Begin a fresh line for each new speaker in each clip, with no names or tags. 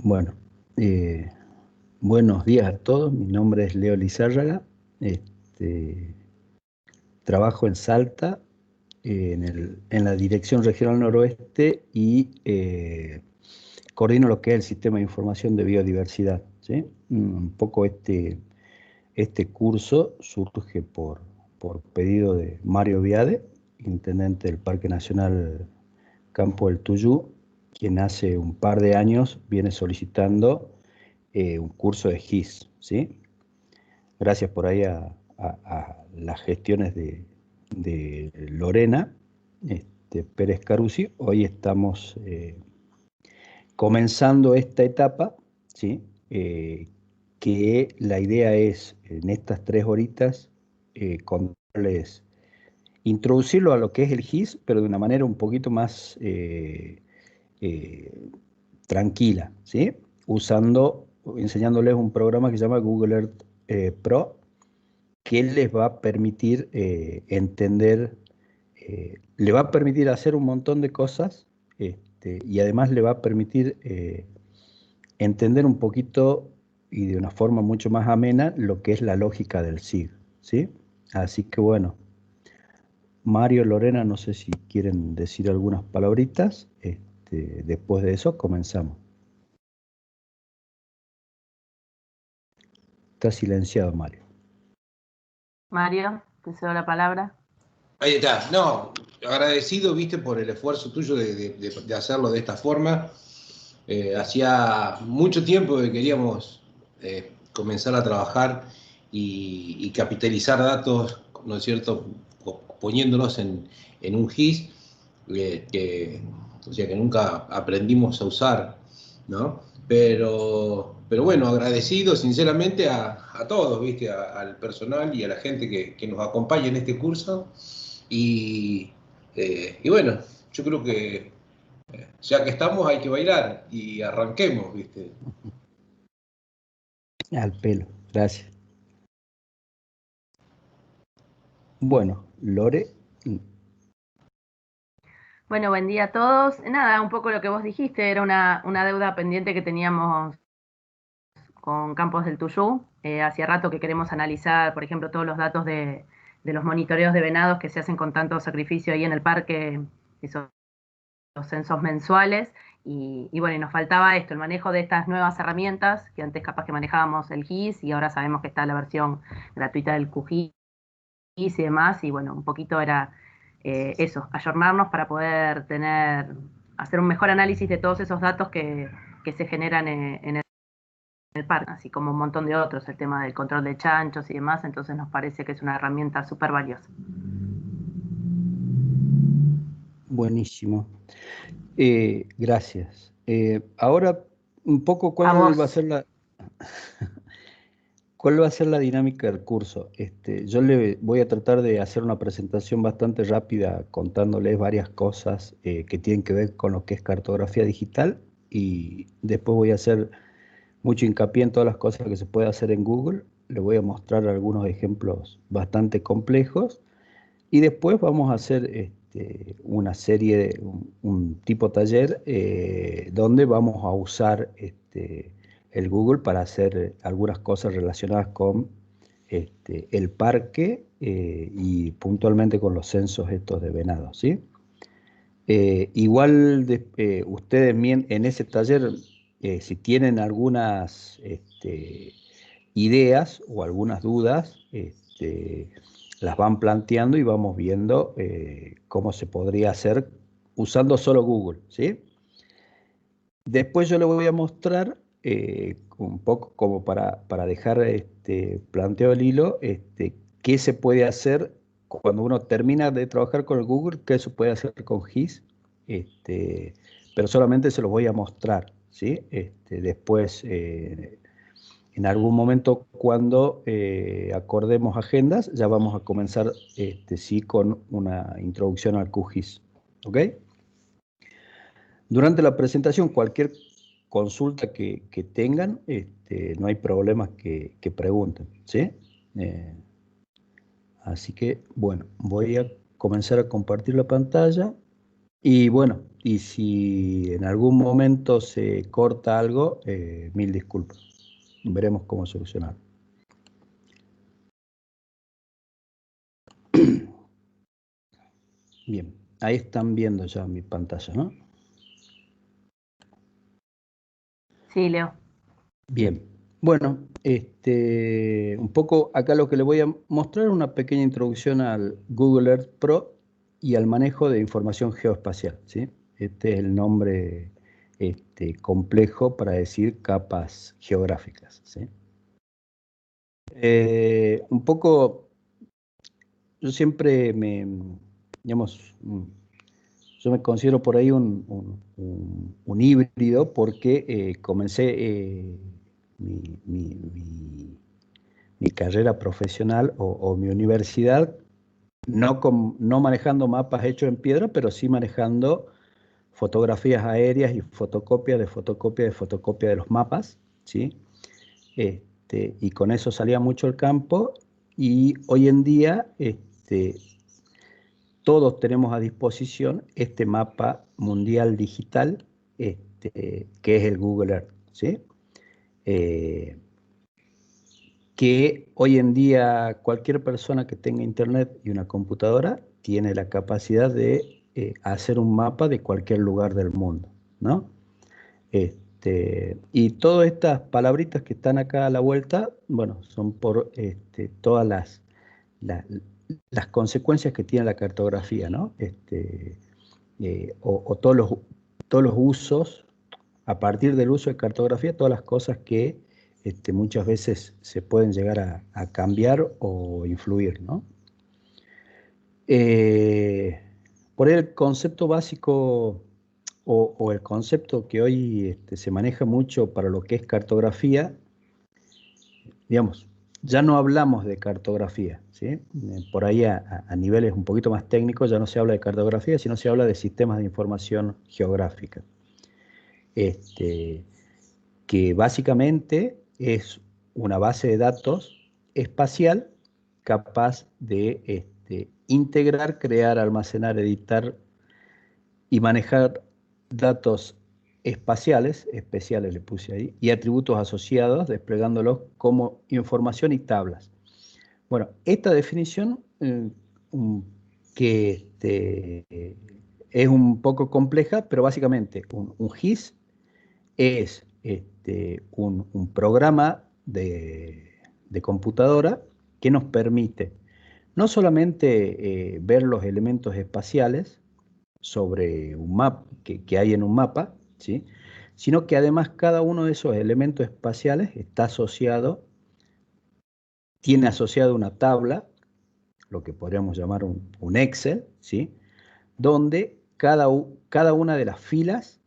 Bueno, eh, buenos días a todos. Mi nombre es Leo Lizárraga. Este, Trabajo en Salta, en la Dirección Regional Noroeste y coordino lo que es el Sistema de Información de Biodiversidad, ¿sí? Un poco este curso surge por pedido de Mario Viade, intendente del Parque Nacional Campo del Tuyú, quien hace un par de años viene solicitando un curso de GIS, ¿sí? Gracias por ahí a las gestiones de Lorena Pérez Carusi. Hoy estamos comenzando esta etapa, ¿sí? Que la idea es, en estas 3 horitas, contarles, introducirlo a lo que es el GIS, pero de una manera un poquito más eh, tranquila, ¿sí? Enseñándoles un programa que se llama Google Earth Pro, que les va a permitir entender, le va a permitir hacer un montón de cosas, y además le va a permitir entender un poquito y de una forma mucho más amena lo que es la lógica del SIG, ¿sí? Así que bueno, Mario, Lorena, no sé si quieren decir algunas palabritas. Después de eso comenzamos. Está silenciado, Mario.
Mario, te cedo la palabra.
Ahí está. No, agradecido, viste, por el esfuerzo tuyo de hacerlo de esta forma. Hacía mucho tiempo que queríamos comenzar a trabajar y capitalizar datos, ¿no es cierto?, poniéndolos en un GIS, o sea, que nunca aprendimos a usar, ¿no? Pero bueno, agradecido sinceramente a todos, ¿viste? Al personal y a la gente que nos acompaña en este curso. Y bueno, yo creo que ya que estamos hay que bailar y arranquemos, ¿viste?
Al pelo, gracias. Bueno, Lore.
Bueno, buen día a todos. Nada, un poco lo que vos dijiste, era una deuda pendiente que teníamos con Campos del Tuyú. Hacía rato que queremos analizar, por ejemplo, todos los datos de los monitoreos de venados que se hacen con tanto sacrificio ahí en el parque, esos censos mensuales. Y bueno, y nos faltaba esto, el manejo de estas nuevas herramientas, que antes capaz que manejábamos el GIS y ahora sabemos que está la versión gratuita del QGIS y demás, y bueno, un poquito era eso, ayornarnos para poder hacer un mejor análisis de todos esos datos que se generan en el parque, así como un montón de otros, el tema del control de chanchos y demás, entonces nos parece que es una herramienta súper valiosa.
Buenísimo. Gracias. Ahora, un poco,
A
¿cuál
vos.
va a ser cuál va a ser la dinámica del curso? Yo le voy a tratar de hacer una presentación bastante rápida contándoles varias cosas que tienen que ver con lo que es cartografía digital, y después voy a hacer mucho hincapié en todas las cosas que se puede hacer en Google. Le voy a mostrar algunos ejemplos bastante complejos y después vamos a hacer una serie, un tipo taller donde vamos a usar el Google para hacer algunas cosas relacionadas con el parque y puntualmente con los censos estos de venados, ¿sí? Igual ustedes en ese taller, si tienen algunas ideas o algunas dudas, las van planteando y vamos viendo cómo se podría hacer usando solo Google, ¿sí? Después yo le voy a mostrar un poco como para dejar planteado el hilo, qué se puede hacer cuando uno termina de trabajar con el Google, qué se puede hacer con GIS, pero solamente se los voy a mostrar, ¿sí? Después, en algún momento cuando acordemos agendas, ya vamos a comenzar, sí, con una introducción al QGIS, ¿ok? Durante la presentación, cualquier consulta que tengan, no hay problemas que pregunten, ¿sí? Así que, bueno, voy a comenzar a compartir la pantalla Y bueno, y si en algún momento se corta algo, mil disculpas. Veremos cómo solucionarlo. Bien, ahí están viendo ya mi pantalla, ¿no?
Sí, Leo.
Bien, bueno, un poco acá lo que le voy a mostrar es una pequeña introducción al Google Earth Pro y al manejo de información geoespacial, ¿sí? Este es el nombre complejo para decir capas geográficas, ¿sí? Un poco, yo siempre digamos, yo me considero por ahí un híbrido porque comencé mi carrera profesional o mi universidad no manejando mapas hechos en piedra, pero sí manejando fotografías aéreas y fotocopia de los mapas, ¿sí? Y con eso salía mucho al campo y hoy en día todos tenemos a disposición este mapa mundial digital, que es el Google Earth, ¿sí? Eh, que hoy en día cualquier persona que tenga internet y una computadora tiene la capacidad de hacer un mapa de cualquier lugar del mundo, ¿no? Y todas estas palabritas que están acá a la vuelta, bueno, son por todas la- las consecuencias que tiene la cartografía, ¿no? O todos los usos, a partir del uso de cartografía, todas las cosas que muchas veces se pueden llegar a cambiar o influir, ¿no? Eh, por ahí el concepto básico o el concepto que hoy se maneja mucho para lo que es cartografía, digamos, ya no hablamos de cartografía, ¿sí? Por ahí a niveles un poquito más técnicos ya no se habla de cartografía, sino se habla de sistemas de información geográfica. Que básicamente es una base de datos espacial capaz de integrar, crear, almacenar, editar y manejar datos espaciales, especiales le puse ahí, y atributos asociados, desplegándolos como información y tablas. Bueno, esta definición que es un poco compleja, pero básicamente un GIS es un programa de computadora que nos permite no solamente ver los elementos espaciales sobre un mapa que hay en un mapa, ¿sí? Sino que además cada uno de esos elementos espaciales está asociado, tiene asociado una tabla, lo que podríamos llamar un Excel, ¿sí? Donde cada una de las filas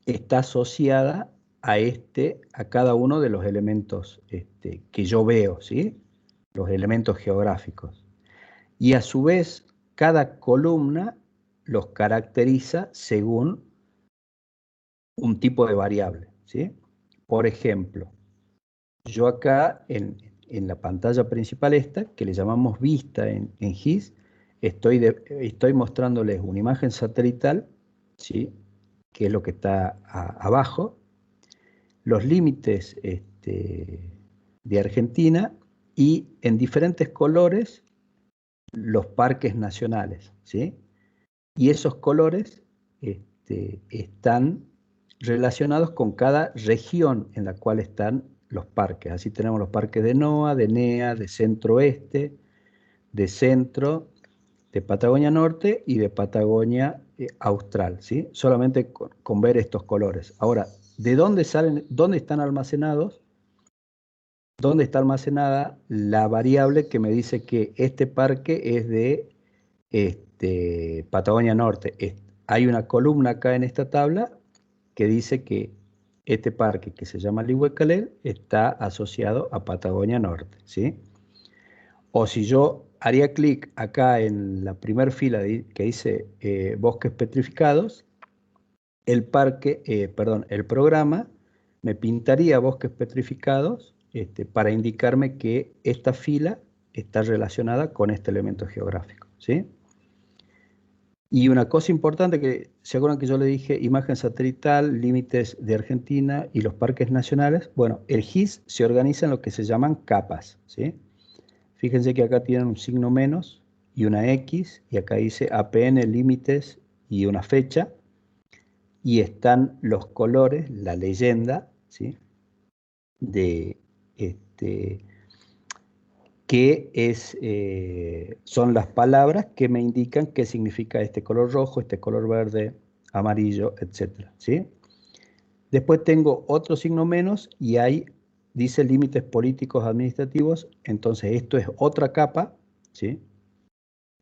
está asociada a cada uno de los elementos que yo veo, ¿sí? Los elementos geográficos. Y a su vez, cada columna los caracteriza según un tipo de variable, ¿sí? Por ejemplo, yo acá en la pantalla principal esta, que le llamamos vista en GIS, estoy mostrándoles una imagen satelital, ¿sí? Que es lo que está abajo, los límites de Argentina y en diferentes colores los parques nacionales, ¿sí? Y esos colores están relacionados con cada región en la cual están los parques. Así tenemos los parques de NOAA, de NEA, de centro-oeste, de centro, de Patagonia Norte y de Patagonia Austral, ¿sí? Solamente con ver estos colores. Ahora, ¿de dónde salen, dónde están almacenados? ¿Dónde está almacenada la variable que me dice que este parque es de Patagonia Norte? Hay una columna acá en esta tabla que dice que este parque, que se llama Lihuecalel, está asociado a Patagonia Norte, ¿sí? O si yo haría clic acá en la primera fila que dice bosques petrificados, el programa me pintaría bosques petrificados para indicarme que esta fila está relacionada con este elemento geográfico, ¿sí? Y una cosa importante que, ¿se acuerdan que yo le dije imagen satelital, límites de Argentina y los parques nacionales? Bueno, el GIS se organiza en lo que se llaman capas, ¿sí? Fíjense que acá tienen un signo menos y una X, y acá dice APN, límites y una fecha, y están los colores, la leyenda, ¿sí? De son las palabras que me indican qué significa este color rojo, este color verde, amarillo, etcétera, ¿sí? Después tengo otro signo menos y ahí dice límites políticos administrativos, entonces esto es otra capa, ¿sí?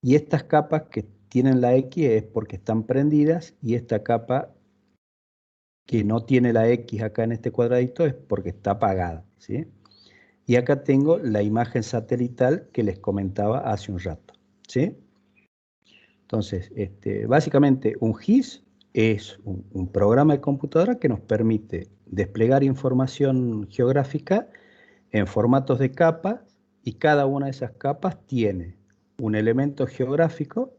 Y estas capas que tienen la X es porque están prendidas, y esta capa que no tiene la X acá en este cuadradito es porque está apagada, ¿sí? Y acá tengo la imagen satelital que les comentaba hace un rato, ¿sí? Entonces, básicamente un GIS es un programa de computadora que nos permite desplegar información geográfica en formatos de capas, y cada una de esas capas tiene un elemento geográfico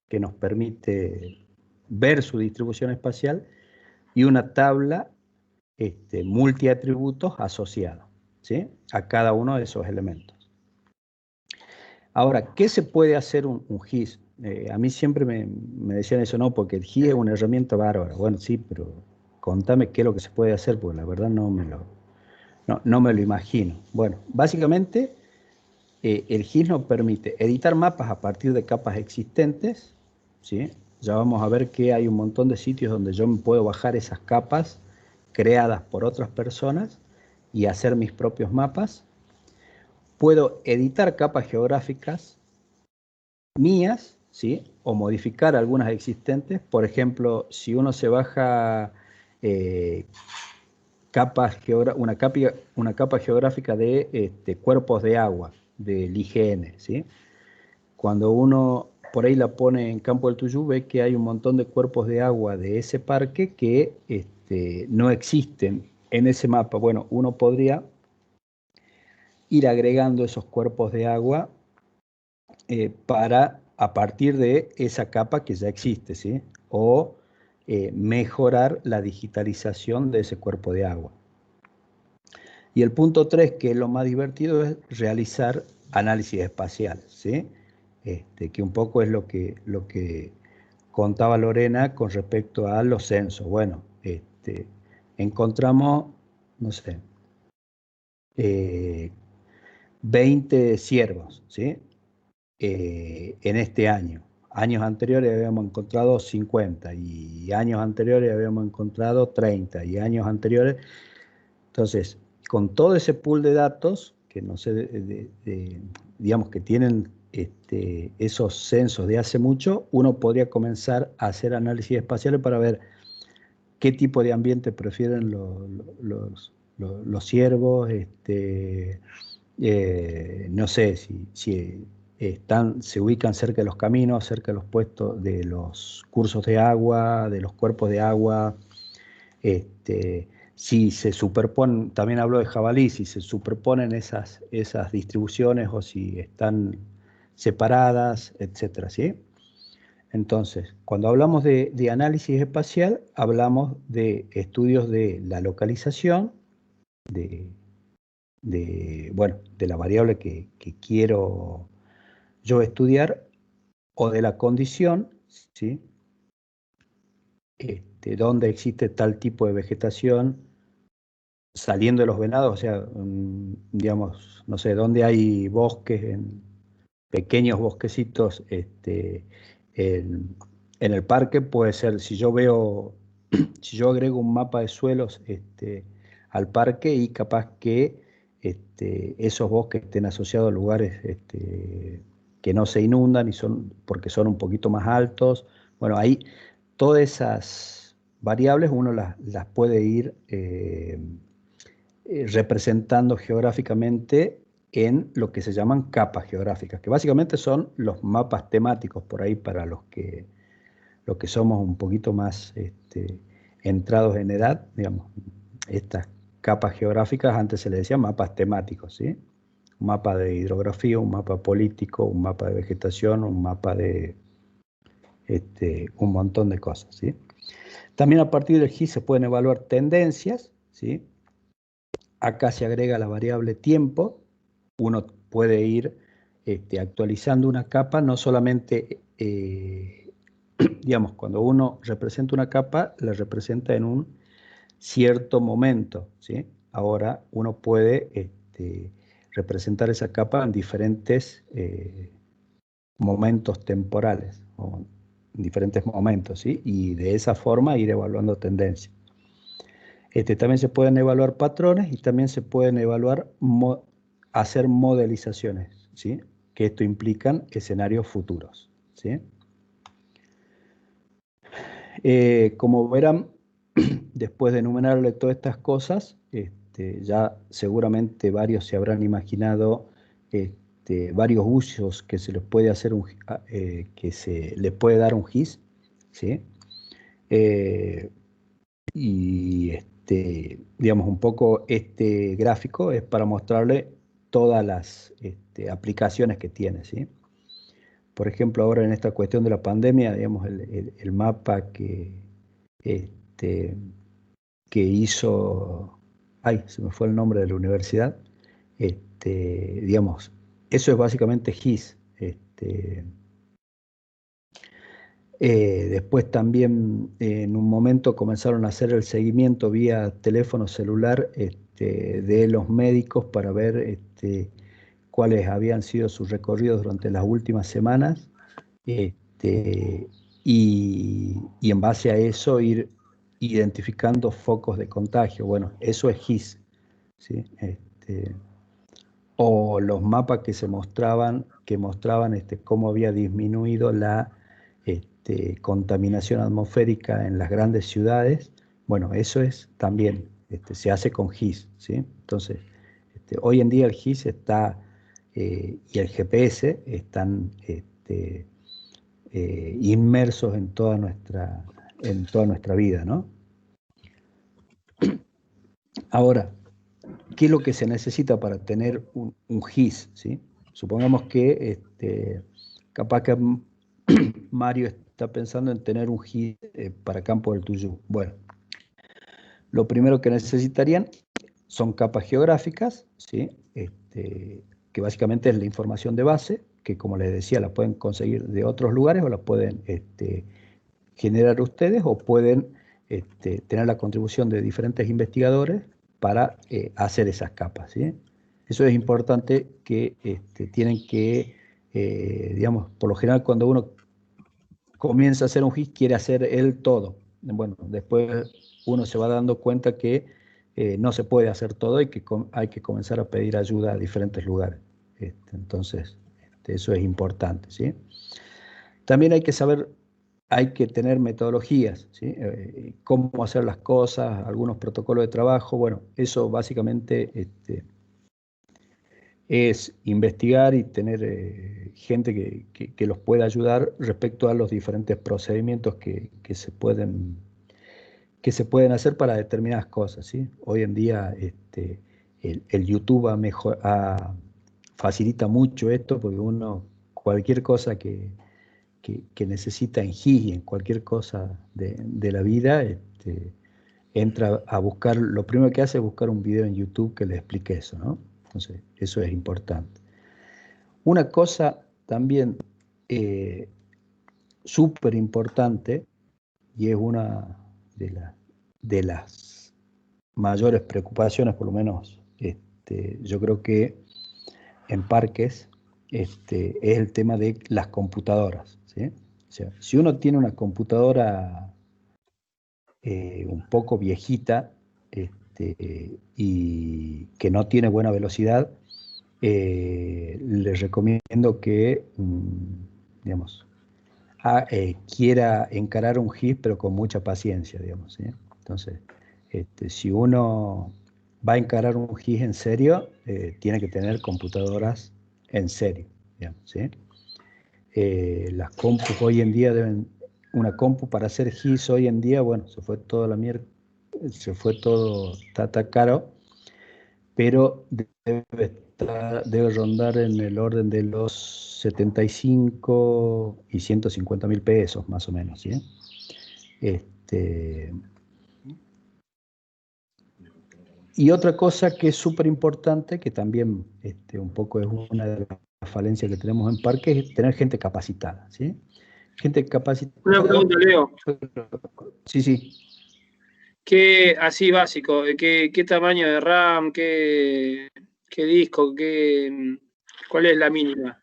que nos permite ver su distribución espacial y una tabla multiatributos asociada, ¿sí? A cada uno de esos elementos. Ahora, ¿qué se puede hacer un GIS? A mí siempre me decían eso, no, porque el GIS es una herramienta bárbara. Bueno, sí, pero contame qué es lo que se puede hacer, porque la verdad no me lo imagino. Bueno, básicamente el GIS nos permite editar mapas a partir de capas existentes, ¿sí? Ya vamos a ver que hay un montón de sitios donde yo me puedo bajar esas capas creadas por otras personas y hacer mis propios mapas. Puedo editar capas geográficas mías, ¿sí? O modificar algunas existentes. Por ejemplo, si uno se baja una capa geográfica de cuerpos de agua, del IGN, ¿sí? Cuando uno por ahí la pone en Campo del Tuyú, ve que hay un montón de cuerpos de agua de ese parque que no existen en ese mapa. Bueno, uno podría ir agregando esos cuerpos de agua a partir de esa capa que ya existe, ¿sí? O mejorar la digitalización de ese cuerpo de agua. Y el punto 3, que es lo más divertido, es realizar análisis espaciales, ¿sí? Que un poco es lo que contaba Lorena con respecto a los censos. Bueno, encontramos, no sé, 20 ciervos, ¿sí? En este año. Años anteriores habíamos encontrado 50, y años anteriores habíamos encontrado 30, y años anteriores. Entonces, con todo ese pool de datos, que no sé, digamos que tienen esos censos de hace mucho, uno podría comenzar a hacer análisis espaciales para ver qué tipo de ambiente prefieren los ciervos, no sé si se ubican cerca de los caminos, cerca de los puestos de los cursos de agua, de los cuerpos de agua, si se superponen, también hablo de jabalí, si se superponen esas distribuciones o si están separadas, etcétera, ¿sí? Entonces, cuando hablamos de análisis espacial, hablamos de estudios de la localización, bueno, de la variable que quiero yo estudiar, o de la condición, ¿sí? Donde existe tal tipo de vegetación, saliendo de los venados, o sea, digamos, no sé, donde hay bosques, pequeños bosquecitos, en el parque puede ser, si yo agrego un mapa de suelos al parque, y capaz que esos bosques estén asociados a lugares que no se inundan porque son un poquito más altos. Bueno, ahí todas esas variables uno las puede ir representando geográficamente en lo que se llaman capas geográficas, que básicamente son los mapas temáticos, por ahí para los que somos un poquito más entrados en edad, digamos. Estas capas geográficas antes se les decía mapas temáticos, ¿sí? Un mapa de hidrografía, un mapa político, un mapa de vegetación, un mapa de un montón de cosas, ¿sí? También a partir del GIS se pueden evaluar tendencias, ¿sí? Acá se agrega la variable tiempo. Uno puede ir actualizando una capa, no solamente, digamos, cuando uno representa una capa, la representa en un cierto momento, ¿sí? Ahora uno puede representar esa capa en diferentes momentos temporales, o en diferentes momentos, ¿sí? Y de esa forma ir evaluando tendencias. También se pueden evaluar patrones y también se pueden evaluar, hacer modelizaciones, ¿sí? Que esto implican escenarios futuros, ¿sí? Como verán, después de enumerarle todas estas cosas, ya seguramente varios se habrán imaginado varios usos que se les puede hacer que se le puede dar un GIS, ¿sí? Y digamos, un poco este gráfico es para mostrarle todas las aplicaciones que tiene, ¿sí? Por ejemplo, ahora en esta cuestión de la pandemia, digamos, el mapa este, que hizo, ay, se me fue el nombre de la universidad, digamos, eso es básicamente GIS. Después también en un momento comenzaron a hacer el seguimiento vía teléfono celular de los médicos para ver cuáles habían sido sus recorridos durante las últimas semanas, este, y en base a eso ir identificando focos de contagio. Bueno, eso es GIS, ¿sí? O los mapas que mostraban cómo había disminuido la contaminación atmosférica en las grandes ciudades. Bueno, eso es también, se hace con GIS, ¿sí? Entonces, hoy en día el GIS está, y el GPS están inmersos en toda nuestra vida, ¿no? Ahora, ¿qué es lo que se necesita para tener un GIS, ¿sí? Supongamos que capaz que Mario está pensando en tener un GIS para Campo del Tuyú. Bueno, lo primero que necesitarían son capas geográficas, ¿sí? Que básicamente es la información de base, que como les decía, la pueden conseguir de otros lugares o la pueden generar ustedes o pueden tener la contribución de diferentes investigadores para hacer esas capas, ¿sí? Eso es importante que tienen que, digamos, por lo general cuando uno comienza a hacer un GIS quiere hacer él todo. Bueno, después uno se va dando cuenta que no se puede hacer todo y que hay que comenzar a pedir ayuda a diferentes lugares. Entonces, eso es importante, ¿sí? También hay que saber, hay que tener metodologías, ¿sí? Cómo hacer las cosas, algunos protocolos de trabajo. Bueno, eso básicamente es investigar y tener gente que los pueda ayudar respecto a los diferentes procedimientos que se pueden hacer para determinadas cosas, ¿sí? Hoy en día el YouTube facilita mucho esto porque uno, cualquier cosa que necesita en GIS y en cualquier cosa de la vida, entra a buscar, lo primero que hace es buscar un video en YouTube que le explique eso, ¿no? Entonces, eso es importante. Una cosa también súper importante, y es una de las mayores preocupaciones, por lo menos yo creo que en parques, es el tema de las computadoras, ¿sí? O sea, si uno tiene una computadora un poco viejita y que no tiene buena velocidad, les recomiendo que, digamos, quiera encarar un GIS, pero con mucha paciencia, digamos, ¿sí? Entonces, si uno va a encarar un GIS en serio, tiene que tener computadoras en serio, digamos, ¿sí? Las compus hoy en día una compu para hacer GIS hoy en día, bueno, se fue toda la mierda, se fue todo, está caro, pero debe debe rondar en el orden de los 75 y 150.000 pesos, más o menos, ¿sí? Y otra cosa que es súper importante, que también un poco es una de las falencias que tenemos en Parque, es tener gente capacitada, ¿sí? Gente capacitada.
Una pregunta, Leo.
Sí, sí.
Así básico, ¿qué tamaño de RAM, qué disco, cuál es la mínima?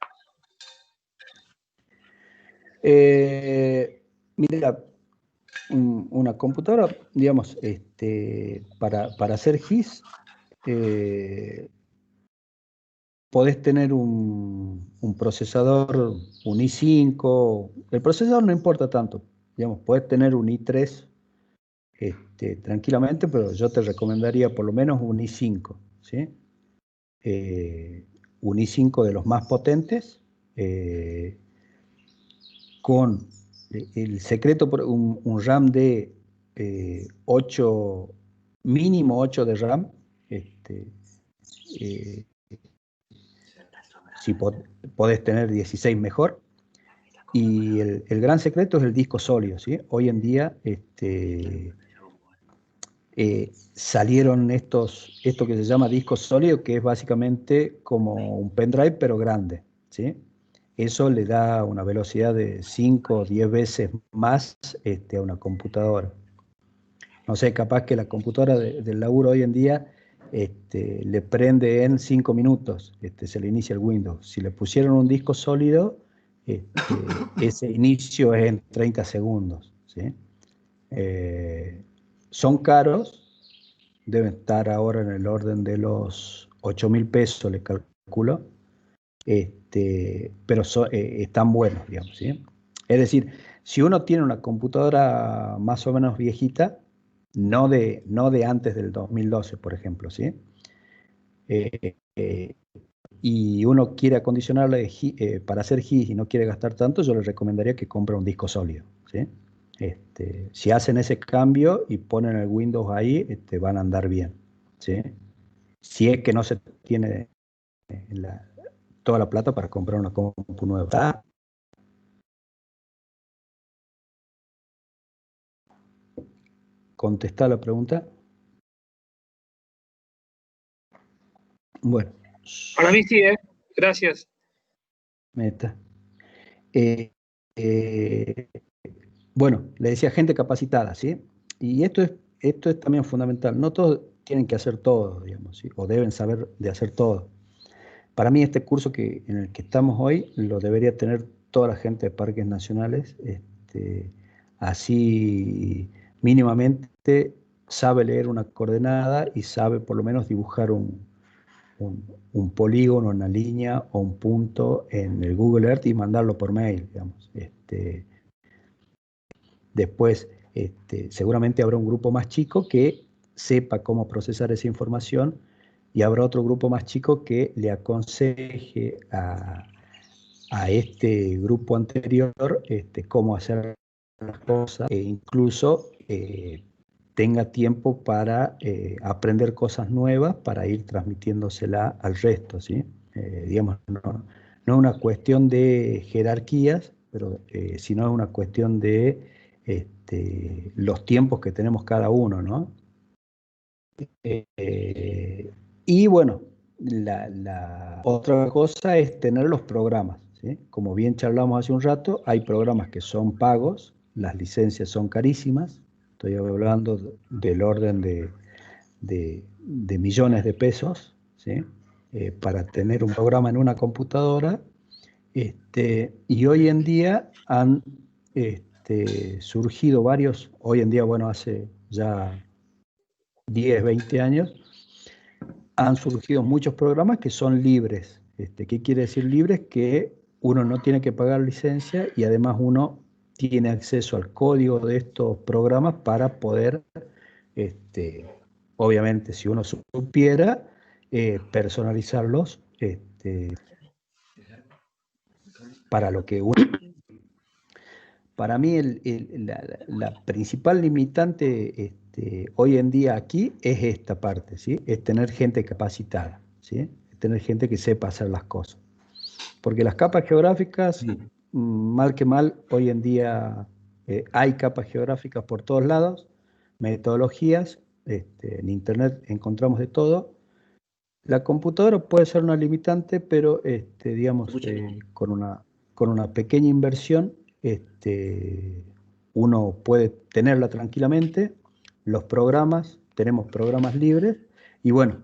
Mira, una computadora, digamos, para hacer GIS, podés tener un procesador, un i5, el procesador no importa tanto, digamos, podés tener un i3 tranquilamente, pero yo te recomendaría por lo menos un i5, ¿sí? Un i5 de los más potentes, con el secreto, un RAM de 8, mínimo 8 de RAM, si podés tener 16 mejor, y el gran secreto es el disco sólido, ¿sí? Hoy en día salieron esto que se llama disco sólido, que es básicamente como un pendrive, pero grande, ¿sí? Eso le da una velocidad de 5 o 10 veces más a una computadora. No sé, capaz que la computadora del laburo hoy en día le prende en 5 minutos, se le inicia el Windows. Si le pusieron un disco sólido, ese inicio es en 30 segundos, ¿sí? Son caros, deben estar ahora en el orden de los 8.000 pesos, les calculo, pero están buenos, digamos, ¿sí? Es decir, si uno tiene una computadora más o menos viejita, no de antes del 2012, por ejemplo, ¿sí? Y uno quiere acondicionarla para hacer GIS y no quiere gastar tanto, yo le recomendaría que compre un disco sólido, ¿sí? Si hacen ese cambio y ponen el Windows ahí, van a andar bien, ¿sí? Si es que no se tiene toda la plata para comprar una compu nueva. ¿Contestar la pregunta? Bueno.
Para mí sí, gracias.
Meta. Bueno, le decía gente capacitada, ¿sí? Y esto es también fundamental. No todos tienen que hacer todo, digamos, ¿sí? O deben saber de hacer todo. Para mí este curso en el que estamos hoy lo debería tener toda la gente de parques nacionales, así mínimamente sabe leer una coordenada y sabe por lo menos dibujar un polígono, una línea o un punto en el Google Earth y mandarlo por mail, digamos. Después, seguramente habrá un grupo más chico que sepa cómo procesar esa información y habrá otro grupo más chico que le aconseje a este grupo anterior cómo hacer las cosas e incluso tenga tiempo para aprender cosas nuevas para ir transmitiéndosela al resto, ¿sí? Digamos, no es una cuestión de jerarquías, pero sino es una cuestión de los tiempos que tenemos cada uno, ¿no? Y bueno, la otra cosa es tener los programas, ¿sí? Como bien charlamos hace un rato, hay programas que son pagos, las licencias son carísimas, estoy hablando del orden de millones de pesos, ¿sí? Para tener un programa en una computadora, y hoy en día han surgido varios, hoy en día, bueno, hace ya 10, 20 años, han surgido muchos programas que son libres. ¿Qué quiere decir libres? Que uno no tiene que pagar licencia y además uno tiene acceso al código de estos programas para poder, obviamente, si uno supiera, personalizarlos para lo que uno... Para mí la principal limitante hoy en día aquí es esta parte, ¿sí? Es tener gente capacitada, ¿sí? tener gente que sepa hacer las cosas. Porque las capas geográficas, mal que mal, hoy en día hay capas geográficas por todos lados, metodologías, en internet encontramos de todo. La computadora puede ser una limitante, pero digamos, con una pequeña inversión, uno puede tenerla tranquilamente. Los programas, tenemos programas libres, y bueno,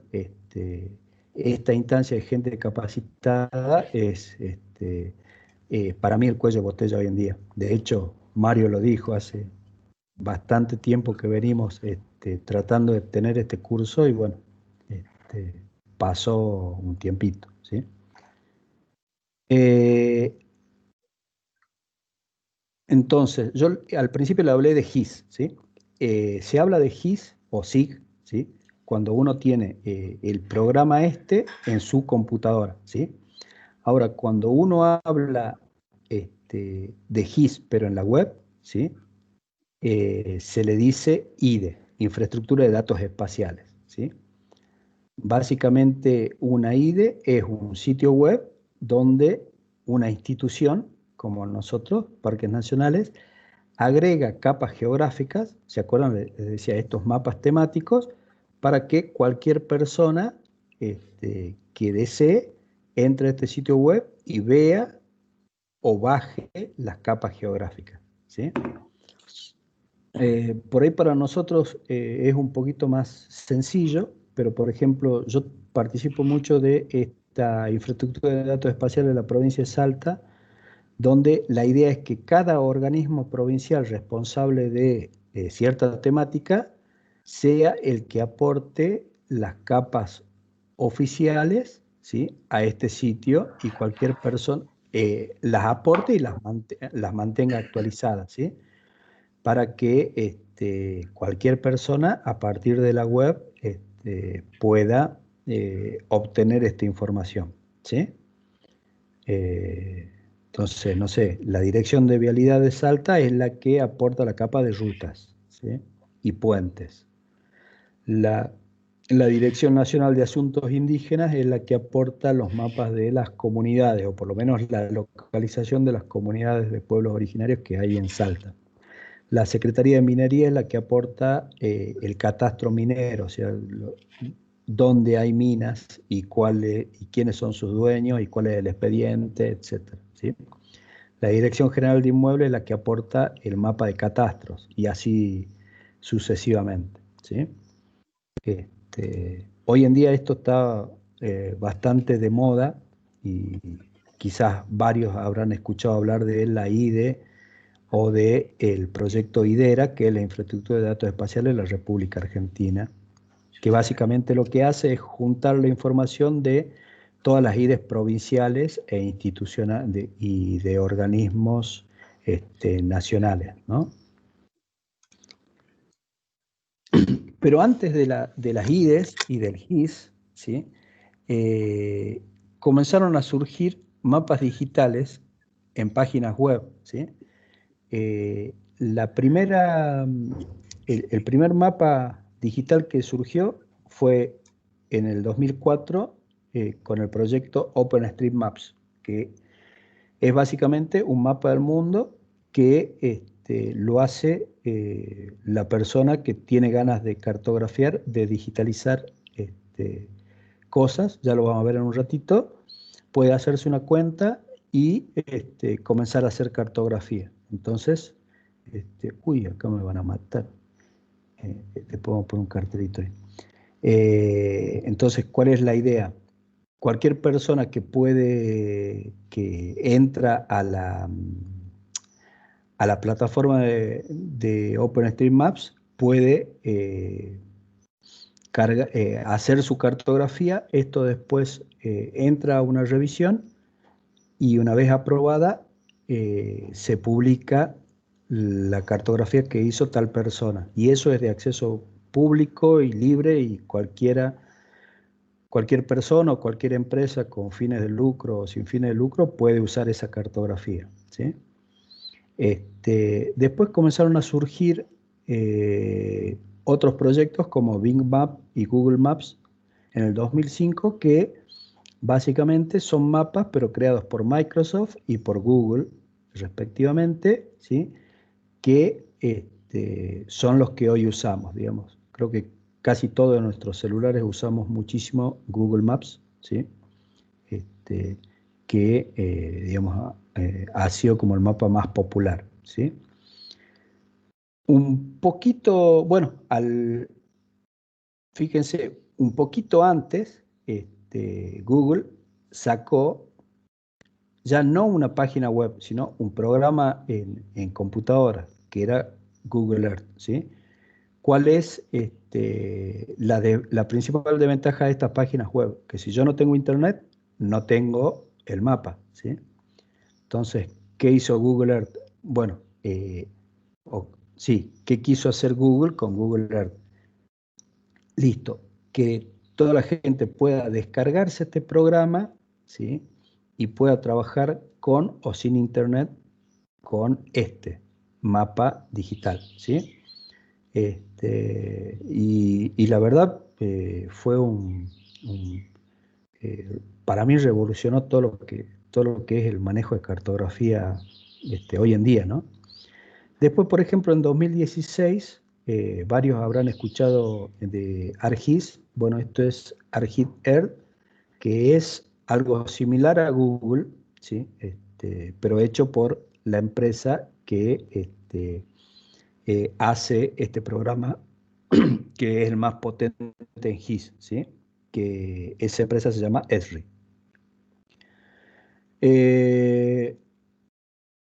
esta instancia de gente capacitada es para mí el cuello de botella hoy en día. De hecho, Mario lo dijo, hace bastante tiempo que venimos tratando de tener este curso, y bueno, pasó un tiempito, ¿sí? Entonces, yo al principio le hablé de GIS, ¿sí? Se habla de GIS o SIG, ¿sí? Cuando uno tiene el programa en su computadora, ¿sí? Ahora, cuando uno habla de GIS, pero en la web, ¿sí? Se le dice IDE, Infraestructura de Datos Espaciales, ¿sí? Básicamente, una IDE es un sitio web donde una institución, como nosotros, Parques Nacionales, agrega capas geográficas, ¿se acuerdan? Les decía, estos mapas temáticos, para que cualquier persona que desee entre a este sitio web y vea o baje las capas geográficas, ¿sí? Por ahí para nosotros es un poquito más sencillo, pero por ejemplo, yo participo mucho de esta infraestructura de datos espaciales de la provincia de Salta, donde la idea es que cada organismo provincial responsable de cierta temática sea el que aporte las capas oficiales, ¿sí?, a este sitio, y cualquier persona las aporte y las mantenga actualizadas, ¿sí?, para que cualquier persona a partir de la web pueda obtener esta información, ¿sí? Entonces, no sé, la Dirección de Vialidad de Salta es la que aporta la capa de rutas, ¿sí?, y puentes. La Dirección Nacional de Asuntos Indígenas es la que aporta los mapas de las comunidades, o por lo menos la localización de las comunidades de pueblos originarios que hay en Salta. La Secretaría de Minería es la que aporta el catastro minero, o sea, dónde hay minas y quiénes son sus dueños y cuál es el expediente, etc., ¿sí? La Dirección General de Inmuebles es la que aporta el mapa de catastros, y así sucesivamente, ¿sí? Hoy en día esto está bastante de moda, y quizás varios habrán escuchado hablar de la IDE o del proyecto IDERA, que es la Infraestructura de Datos Espaciales de la República Argentina, que básicamente lo que hace es juntar la información de todas las IDEs provinciales e institucionales y de organismos nacionales, ¿no? Pero antes de las IDEs y del GIS, ¿sí?, comenzaron a surgir mapas digitales en páginas web, ¿sí? El primer mapa digital que surgió fue en el 2004 con el proyecto OpenStreetMaps, que es básicamente un mapa del mundo que lo hace la persona que tiene ganas de cartografiar, de digitalizar cosas. Ya lo vamos a ver en un ratito. Puede hacerse una cuenta y comenzar a hacer cartografía. Entonces, uy, acá me van a matar. Le podemos poner un cartelito ahí. Entonces, ¿cuál es la idea? Cualquier persona que entra a la plataforma de OpenStreetMaps puede hacer su cartografía. Esto después entra a una revisión, y una vez aprobada se publica la cartografía que hizo tal persona, y eso es de acceso público y libre, y cualquier persona o cualquier empresa con fines de lucro o sin fines de lucro puede usar esa cartografía, ¿sí? Después comenzaron a surgir otros proyectos como Bing Map y Google Maps en el 2005, que Básicamente son mapas, pero creados por Microsoft y por Google, respectivamente, ¿sí? Que son los que hoy usamos, digamos. Creo que casi todos nuestros celulares usamos muchísimo Google Maps, ¿sí? Que, digamos, ha sido como el mapa más popular, ¿sí? Un poquito, bueno, fíjense, un poquito antes, Google sacó ya no una página web, sino un programa en computadora, que era Google Earth, ¿sí? ¿Cuál es la principal desventaja de estas páginas web? Que si yo no tengo internet, no tengo el mapa, ¿sí? Entonces, ¿qué hizo Google Earth? Bueno, sí, ¿qué quiso hacer Google con Google Earth? Listo, que toda la gente pueda descargarse este programa, ¿sí? Y pueda trabajar con o sin internet con este mapa digital, ¿sí? Y la verdad fue para mí revolucionó todo lo que es el manejo de cartografía hoy en día, ¿no? Después, por ejemplo, en 2016, varios habrán escuchado de ArcGIS. Bueno, esto es ArcGIS Earth, que es algo similar a Google, ¿sí? Pero hecho por la empresa que hace este programa, que es el más potente en GIS, ¿sí? Que esa empresa se llama Esri.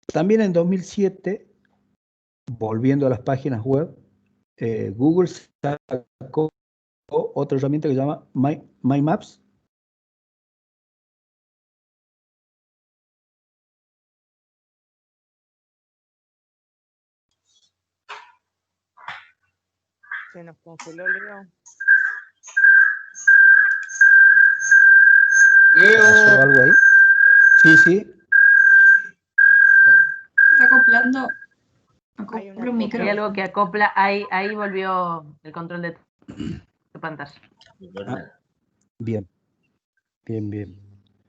También en 2007, volviendo a las páginas web, Google sacó otra herramienta que se llama My Maps.
Se nos congeló, Leo.
¿Pasó algo ahí? Sí, sí.
Está acoplando.
Hay
Acoplo un micro.
Hay algo que acopla, ahí volvió el control de tu pantalla.
Bien, bien, bien.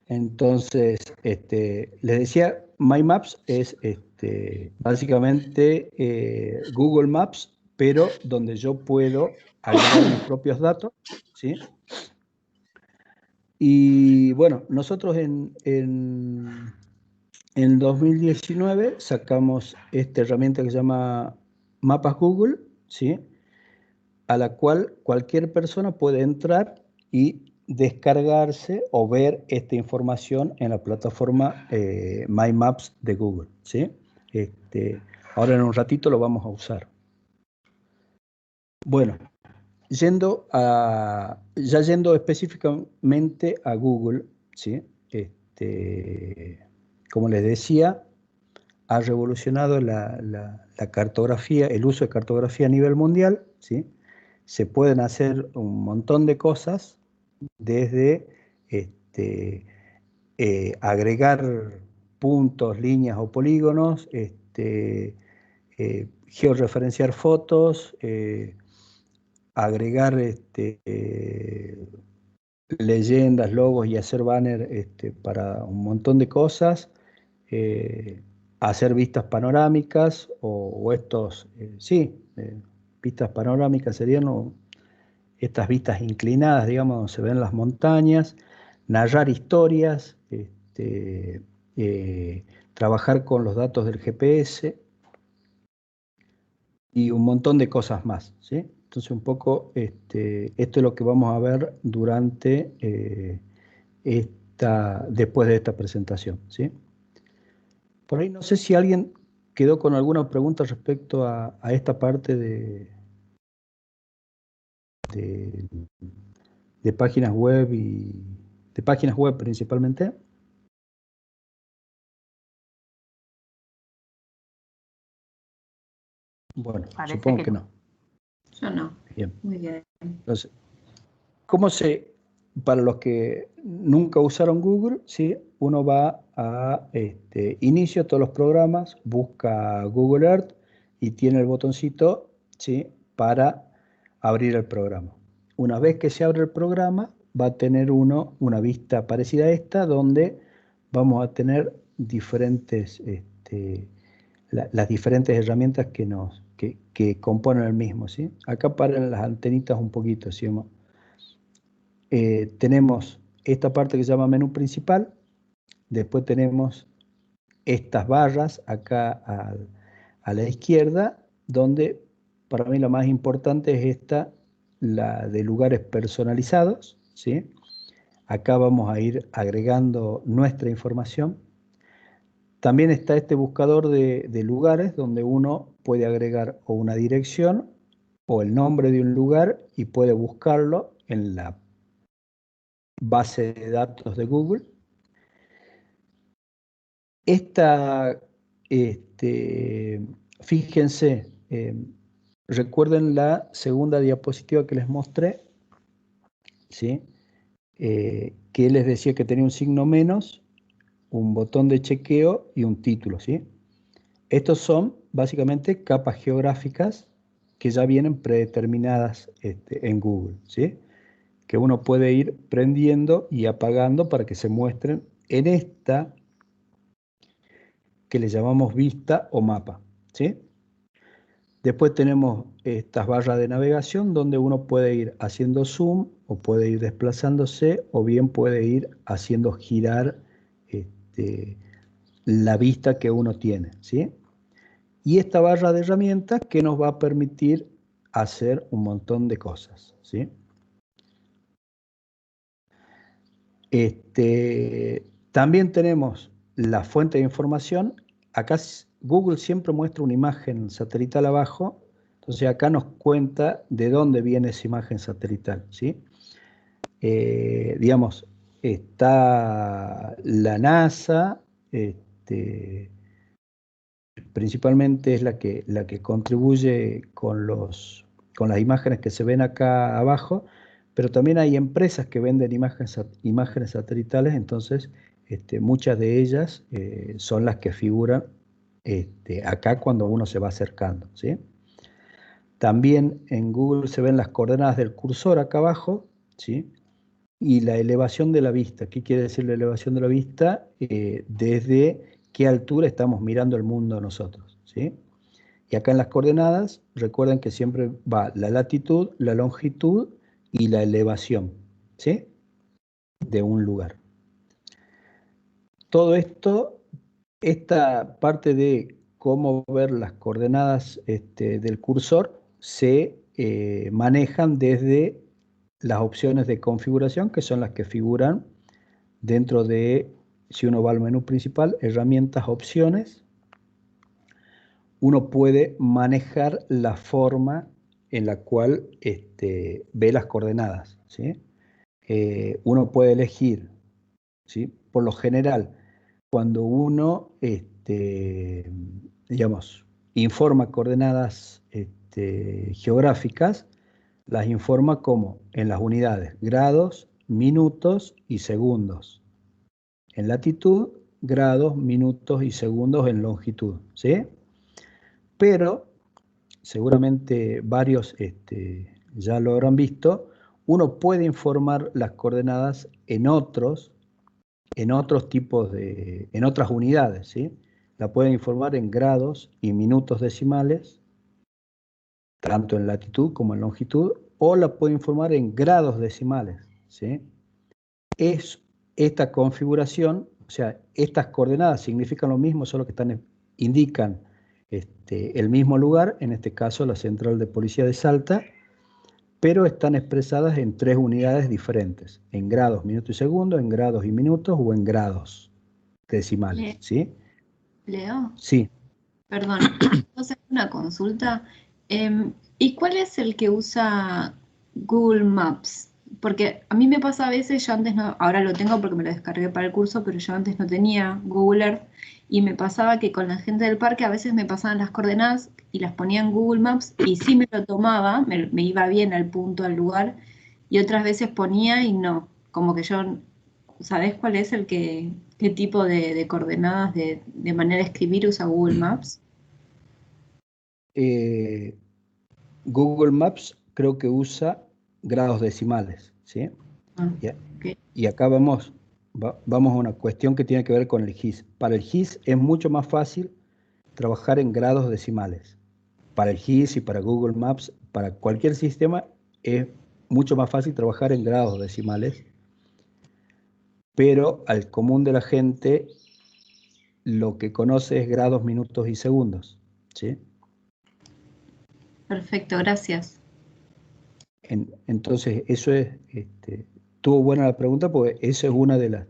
Entonces, les decía, My Maps es básicamente Google Maps, pero donde yo puedo agregar mis propios datos, ¿sí? Y bueno, nosotros en 2019 sacamos esta herramienta que se llama Mapas Google, ¿sí? A la cual cualquier persona puede entrar y descargarse o ver esta información en la plataforma My Maps de Google, ¿sí? Ahora en un ratito lo vamos a usar. Bueno, ya yendo específicamente a Google, ¿sí? Como les decía, ha revolucionado la cartografía, el uso de cartografía a nivel mundial, ¿sí? Se pueden hacer un montón de cosas, desde agregar puntos, líneas o polígonos, georreferenciar fotos, agregar leyendas, logos y hacer banner para un montón de cosas, hacer vistas panorámicas o estos, vistas panorámicas serían estas vistas inclinadas, digamos, donde se ven las montañas, narrar historias, trabajar con los datos del GPS y un montón de cosas más, ¿sí? Entonces un poco esto es lo que vamos a ver durante después de esta presentación, ¿sí? Por ahí no sé si alguien quedó con alguna pregunta respecto a esta parte de páginas web y de páginas web principalmente. Bueno,
Parece
supongo que no.
Yo no.
Bien.
Muy bien.
Entonces, para los que nunca usaron Google, ¿sí? Uno va a inicio de todos los programas, busca Google Earth y tiene el botoncito, ¿sí? Para abrir el programa. Una vez que se abre el programa, va a tener uno una vista parecida a esta, donde vamos a tener diferentes, las diferentes herramientas que componen el mismo, ¿sí? Acá paran las antenitas un poquito, ¿sí? Tenemos esta parte que se llama menú principal, después tenemos estas barras acá a la izquierda, donde para mí lo más importante es esta, la de lugares personalizados, ¿sí? Acá vamos a ir agregando nuestra información. También está este buscador de lugares donde uno puede agregar o una dirección o el nombre de un lugar y puede buscarlo en la base de datos de Google. Esta, fíjense, recuerden la segunda diapositiva que les mostré, ¿sí? Que les decía que tenía un signo menos, un botón de chequeo y un título, ¿sí? Estos son básicamente capas geográficas que ya vienen predeterminadas en Google, ¿sí? Que uno puede ir prendiendo y apagando para que se muestren en esta que le llamamos vista o mapa, ¿sí? Después tenemos estas barras de navegación donde uno puede ir haciendo zoom o puede ir desplazándose o bien puede ir haciendo girar la vista que uno tiene, ¿sí? Y esta barra de herramientas que nos va a permitir hacer un montón de cosas, ¿sí? También tenemos la fuente de información. Acá Google siempre muestra una imagen satelital abajo, entonces acá nos cuenta de dónde viene esa imagen satelital, ¿sí? Digamos, está la NASA, principalmente es la que contribuye con las imágenes que se ven acá abajo, pero también hay empresas que venden imágenes satelitales, entonces muchas de ellas son las que figuran acá cuando uno se va acercando, ¿sí? También en Google se ven las coordenadas del cursor acá abajo, ¿sí? Y la elevación de la vista. ¿Qué quiere decir la elevación de la vista? Desde qué altura estamos mirando el mundo nosotros, ¿sí? Y acá en las coordenadas, recuerden que siempre va la latitud, la longitud y la elevación, ¿sí? De un lugar. Todo esto, esta parte de cómo ver las coordenadas del cursor, se manejan desde las opciones de configuración, que son las que figuran dentro de, si uno va al menú principal, herramientas, opciones, uno puede manejar la forma en la cual ve las coordenadas, ¿sí? Uno puede elegir, ¿sí? Por lo general, cuando uno, digamos, informa coordenadas geográficas, las informa como en las unidades, grados, minutos y segundos. En latitud, grados, minutos y segundos en longitud, ¿sí? Pero, seguramente varios ya lo habrán visto, uno puede informar las coordenadas en otros tipos en otras unidades, ¿sí? La pueden informar en grados y minutos decimales, tanto en latitud como en longitud, o la puede informar en grados decimales, ¿sí? Es esta configuración, o sea, estas coordenadas significan lo mismo, solo que indican el mismo lugar, en este caso la Central de Policía de Salta, pero están expresadas en 3 unidades diferentes, en grados, minutos y segundos, en grados y minutos o en grados decimales, ¿sí?
Leo,
Sí.
perdón, ¿puedo hacer una consulta? ¿Y cuál es el que usa Google Maps? Porque a mí me pasa a veces, yo antes no, ahora lo tengo porque me lo descargué para el curso, pero yo antes no tenía Google Earth y me pasaba que con la gente del parque a veces me pasaban las coordenadas y las ponía en Google Maps y sí me lo tomaba, me iba bien al punto, al lugar, y otras veces ponía y no, como que yo, ¿sabés cuál es qué tipo de coordenadas de manera de escribir usa Google Maps?
Google Maps creo que usa grados decimales, ¿sí? Y acá vamos a una cuestión que tiene que ver con el GIS. Para el GIS es mucho más fácil trabajar en grados decimales. Para el GIS y para Google Maps, para cualquier sistema, es mucho más fácil trabajar en grados decimales, pero al común de la gente lo que conoce es grados, minutos y segundos, ¿sí?
Perfecto, gracias.
Entonces, eso es, estuvo buena la pregunta porque eso es uno de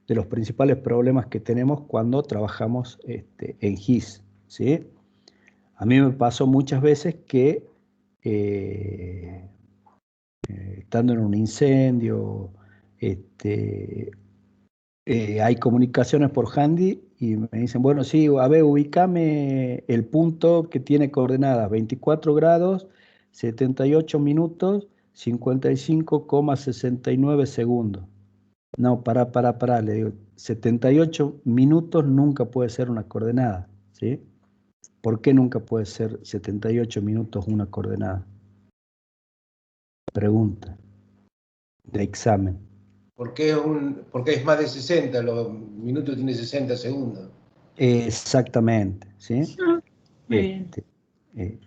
los principales problemas que tenemos cuando trabajamos en GIS, ¿sí? A mí me pasó muchas veces que estando en un incendio, hay comunicaciones por handy y me dicen, bueno, sí, a ver, ubícame el punto que tiene coordenadas 24 grados, 78 minutos, 55,69 segundos. No, pará, le digo, 78 minutos nunca puede ser una coordenada, ¿sí? ¿Por qué nunca puede ser 78 minutos una coordenada? Pregunta de examen.
Porque es más de 60, los minutos tiene 60 segundos.
Exactamente, ¿sí?
Muy bien.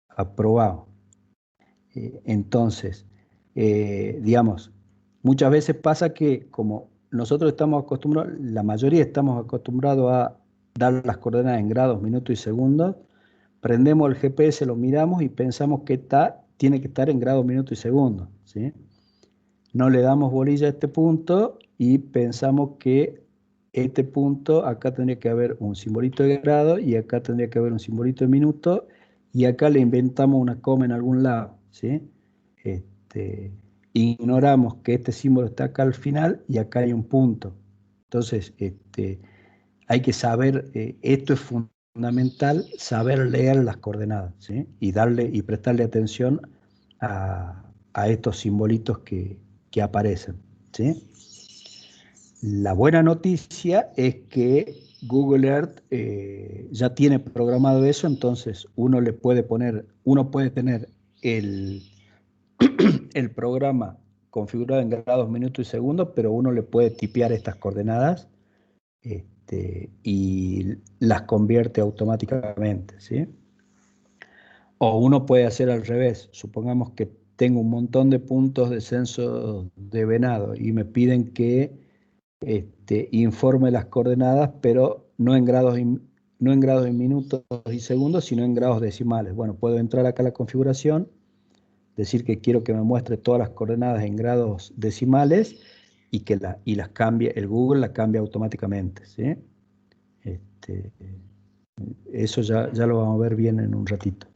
Aprobado. Entonces, digamos, muchas veces pasa que como nosotros estamos acostumbrados, la mayoría estamos acostumbrados a dar las coordenadas en grados, minutos y segundos, prendemos el GPS, lo miramos y pensamos que tiene que estar en grados, minutos y segundos, ¿sí? No le damos bolilla a este punto y pensamos que este punto, acá tendría que haber un simbolito de grado y acá tendría que haber un simbolito de minuto y acá le inventamos una coma en algún lado, ¿sí? Ignoramos que este símbolo está acá al final y acá hay un punto. Entonces, hay que saber, esto es fundamental, saber leer las coordenadas, ¿sí? Y prestarle atención a estos simbolitos que aparecen, ¿sí? La buena noticia es que Google Earth ya tiene programado eso, entonces uno puede tener el programa configurado en grados, minutos y segundos, pero uno le puede tipear estas coordenadas y las convierte automáticamente, ¿sí? O uno puede hacer al revés. Supongamos que tengo un montón de puntos de censo de venado y me piden que informe las coordenadas, pero no en grados y minutos y segundos, sino en grados decimales. Bueno, puedo entrar acá a la configuración, decir que quiero que me muestre todas las coordenadas en grados decimales y las cambie, el Google las cambia automáticamente, ¿sí? Eso ya lo vamos a ver bien en un ratito.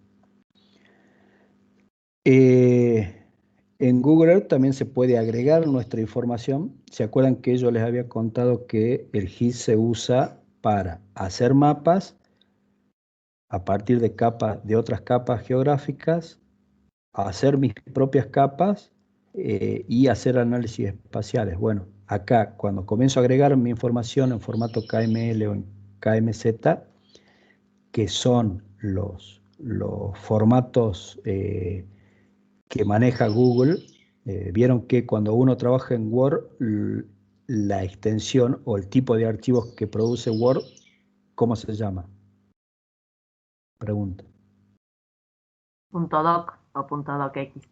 En Google Earth también se puede agregar nuestra información. ¿Se acuerdan que yo les había contado que el GIS se usa para hacer mapas a partir de otras capas geográficas, hacer mis propias capas y hacer análisis espaciales? Bueno, acá cuando comienzo a agregar mi información en formato KML o en KMZ, que son los formatos que maneja Google, vieron que cuando uno trabaja en Word, la extensión o el tipo de archivos que produce Word, ¿cómo se llama? Pregunta.
.doc o .docx.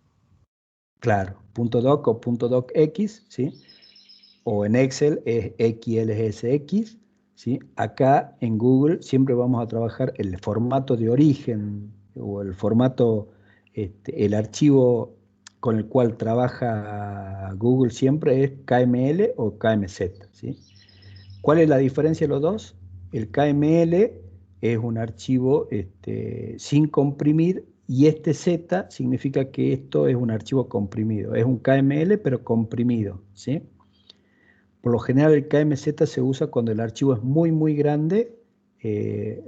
Claro, .doc o .docx, ¿sí? O en Excel es XLSX, ¿sí? Acá en Google siempre vamos a trabajar el formato de origen o el formato, el archivo con el cual trabaja Google siempre es KML o KMZ, ¿sí? ¿Cuál es la diferencia de los dos? El KML es un archivo sin comprimir y este Z significa que esto es un archivo comprimido. Es un KML pero comprimido, ¿sí? Por lo general el KMZ se usa cuando el archivo es muy, muy grande.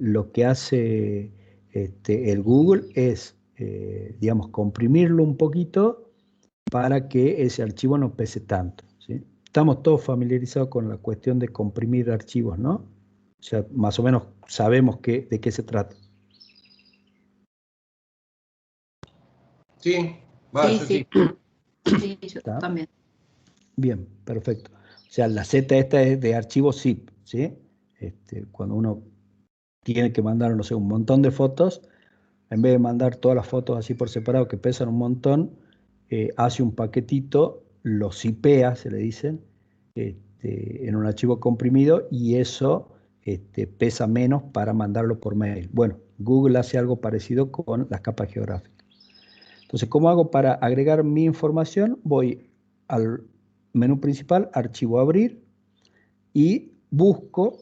Lo que hace el Google es, digamos, comprimirlo un poquito para que ese archivo no pese tanto, ¿sí? Estamos todos familiarizados con la cuestión de comprimir archivos, ¿no? O sea, más o menos sabemos de qué se trata.
Sí,
Sí,
yo sí.
sí. Sí, yo
¿Está?
también.
Bien, perfecto. O sea, la Z esta es de archivo zip, ¿sí? Cuando uno tiene que mandar, no sé, un montón de fotos, en vez de mandar todas las fotos así por separado que pesan un montón, hace un paquetito, lo zipea, se le dicen, en un archivo comprimido y eso pesa menos para mandarlo por mail. Bueno, Google hace algo parecido con las capas geográficas. Entonces, ¿cómo hago para agregar mi información? Voy al menú principal, archivo abrir, y busco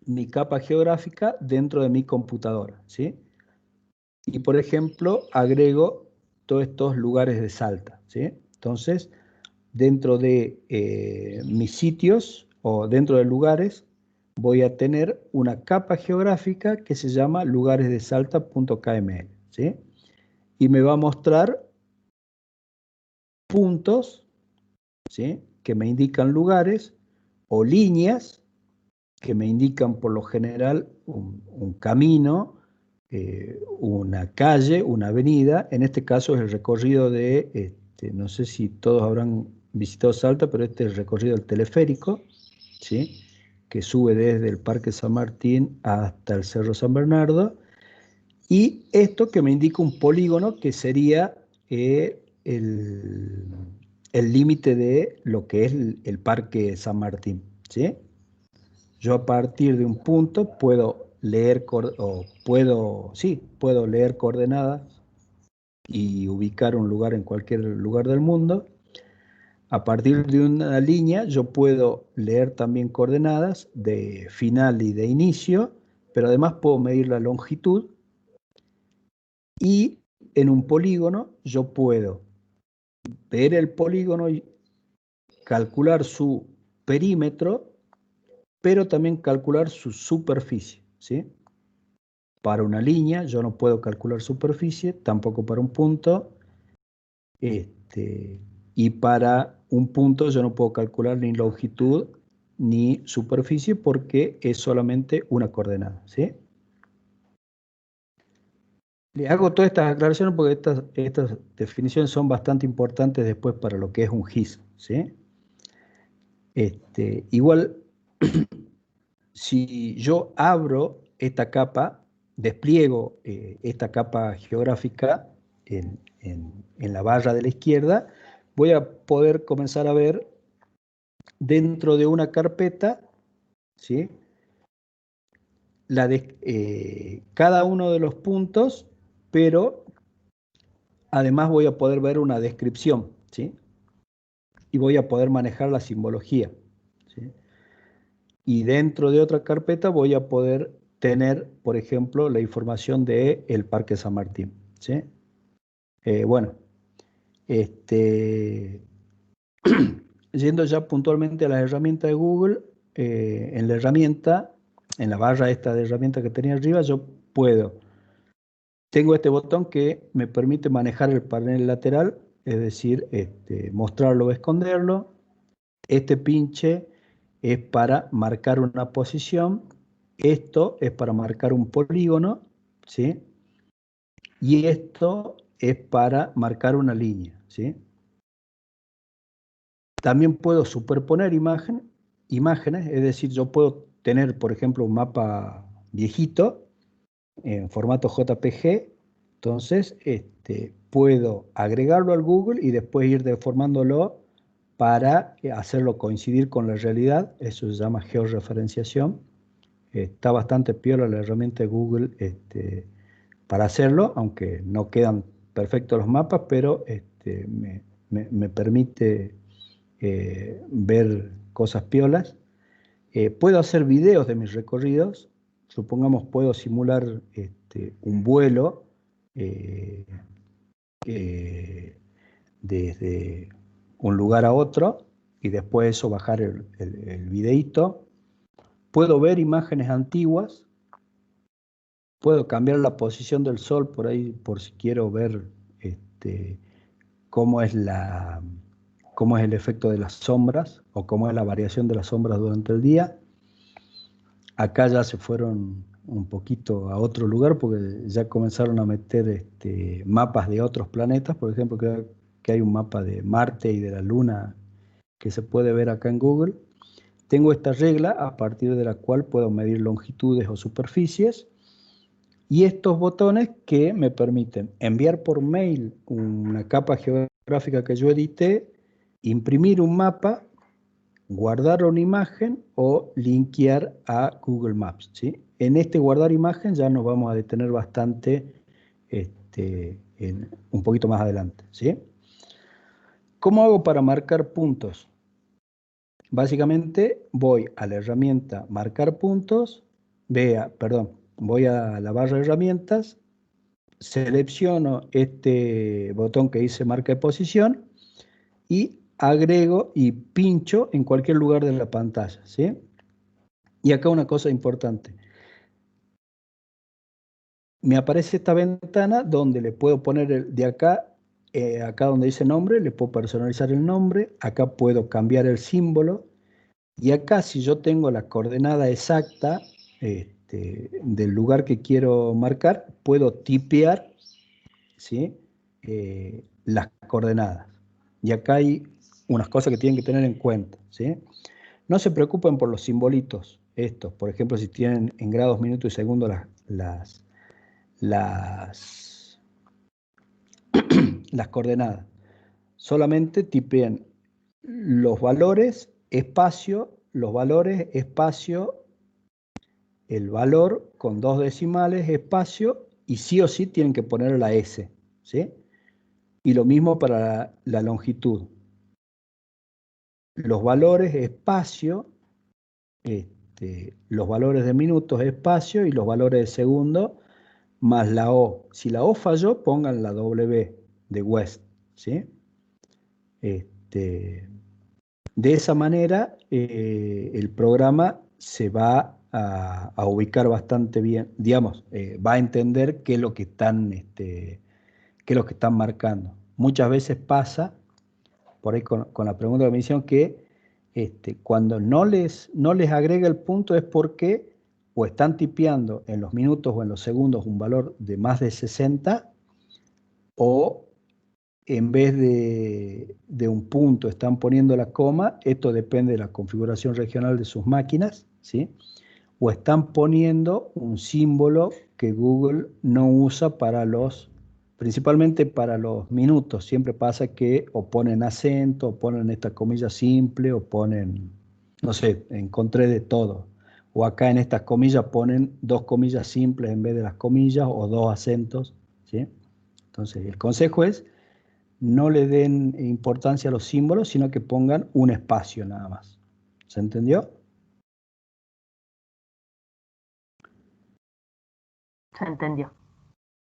mi capa geográfica dentro de mi computadora, ¿sí? Y, por ejemplo, agrego todos estos lugares de Salta, ¿sí? Entonces, dentro de mis sitios o dentro de lugares, voy a tener una capa geográfica que se llama lugaresdesalta.kml, ¿sí? Y me va a mostrar puntos, ¿sí? Que me indican lugares o líneas que me indican por lo general un camino, una calle, una avenida. En este caso es el recorrido de, no sé si todos habrán visitado Salta, pero este es el recorrido del teleférico, ¿sí? Que sube desde el Parque San Martín hasta el Cerro San Bernardo. Y esto que me indica un polígono que sería el límite de lo que es el Parque San Martín, ¿sí? Yo a partir de un punto puedo leer, puedo leer coordenadas y ubicar un lugar en cualquier lugar del mundo. A partir de una línea yo puedo leer también coordenadas de final y de inicio, pero además puedo medir la longitud y en un polígono yo puedo ver el polígono y calcular su perímetro, pero también calcular su superficie, ¿sí? Para una línea yo no puedo calcular superficie, tampoco para un punto, y para un punto yo no puedo calcular ni longitud ni superficie porque es solamente una coordenada, ¿sí? Le hago todas estas aclaraciones porque estas definiciones son bastante importantes después para lo que es un GIS, ¿sí? Igual, si yo abro esta capa, despliego esta capa geográfica en la barra de la izquierda, voy a poder comenzar a ver dentro de una carpeta, ¿sí? Cada uno de los puntos, pero además voy a poder ver una descripción, ¿sí? Y voy a poder manejar la simbología, ¿sí? Y dentro de otra carpeta voy a poder tener, por ejemplo, la información del Parque San Martín, ¿sí? Bueno, yendo ya puntualmente a las herramientas de Google, en la herramienta, en la barra esta de herramientas que tenía arriba, tengo este botón que me permite manejar el panel lateral, es decir, mostrarlo o esconderlo. Este pinche es para marcar una posición, esto es para marcar un polígono, ¿sí? Y esto es para marcar una línea, ¿sí? También puedo superponer imágenes, es decir, yo puedo tener, por ejemplo, un mapa viejito en formato JPG, entonces puedo agregarlo al Google y después ir deformándolo para hacerlo coincidir con la realidad. Eso se llama georreferenciación. Está bastante piola la herramienta de Google para hacerlo, aunque no quedan perfectos los mapas, pero me permite ver cosas piolas. Puedo hacer videos de mis recorridos. Supongamos puedo simular un vuelo desde un lugar a otro y después eso bajar el videíto. Puedo ver imágenes antiguas. Puedo cambiar la posición del sol por ahí por si quiero ver cómo es el efecto de las sombras o cómo es la variación de las sombras durante el día. Acá ya se fueron un poquito a otro lugar porque ya comenzaron a meter mapas de otros planetas. Por ejemplo, creo que hay un mapa de Marte y de la Luna que se puede ver acá en Google. Tengo esta regla a partir de la cual puedo medir longitudes o superficies y estos botones que me permiten enviar por mail una capa geográfica que yo edité, imprimir un mapa, guardar una imagen o linkear a Google Maps, ¿sí? En este guardar imagen ya nos vamos a detener bastante un poquito más adelante, ¿sí? ¿Cómo hago para marcar puntos? Básicamente voy a la herramienta marcar puntos, voy a la barra de herramientas, selecciono este botón que dice marca de posición y agrego y pincho en cualquier lugar de la pantalla, ¿sí? Y acá una cosa importante. Me aparece esta ventana donde le puedo poner de acá, acá donde dice nombre, le puedo personalizar el nombre, acá puedo cambiar el símbolo, y acá si yo tengo la coordenada exacta del lugar que quiero marcar, puedo tipear, ¿sí? Las coordenadas. Y acá hay unas cosas que tienen que tener en cuenta, ¿sí? No se preocupen por los simbolitos estos. Por ejemplo, si tienen en grados, minutos y segundos las coordenadas. Solamente tipeen los valores, espacio, el valor con 2 decimales, espacio, y sí o sí tienen que poner la S, ¿sí? Y lo mismo para la longitud. Los valores, espacio, los valores de minutos, espacio, y los valores de segundo, más la O. Si la O falló, pongan la W de West, ¿sí? De esa manera, el programa se va a ubicar bastante bien, digamos, va a entender qué es lo que están, qué es lo que están marcando. Muchas veces pasa, por ahí con la pregunta de la misión, que cuando no les agrega el punto es porque o están tipeando en los minutos o en los segundos un valor de más de 60, o en vez de un punto están poniendo la coma. Esto depende de la configuración regional de sus máquinas, ¿sí? O están poniendo un símbolo que Google no usa principalmente para los minutos. Siempre pasa que o ponen acento, o ponen esta comilla simple, o ponen, no sé, encontré de todo. O acá en estas comillas ponen 2 comillas simples en vez de las comillas, o 2 acentos, ¿sí? Entonces, el consejo es: no le den importancia a los símbolos, sino que pongan un espacio nada más. ¿Se entendió?
Se entendió.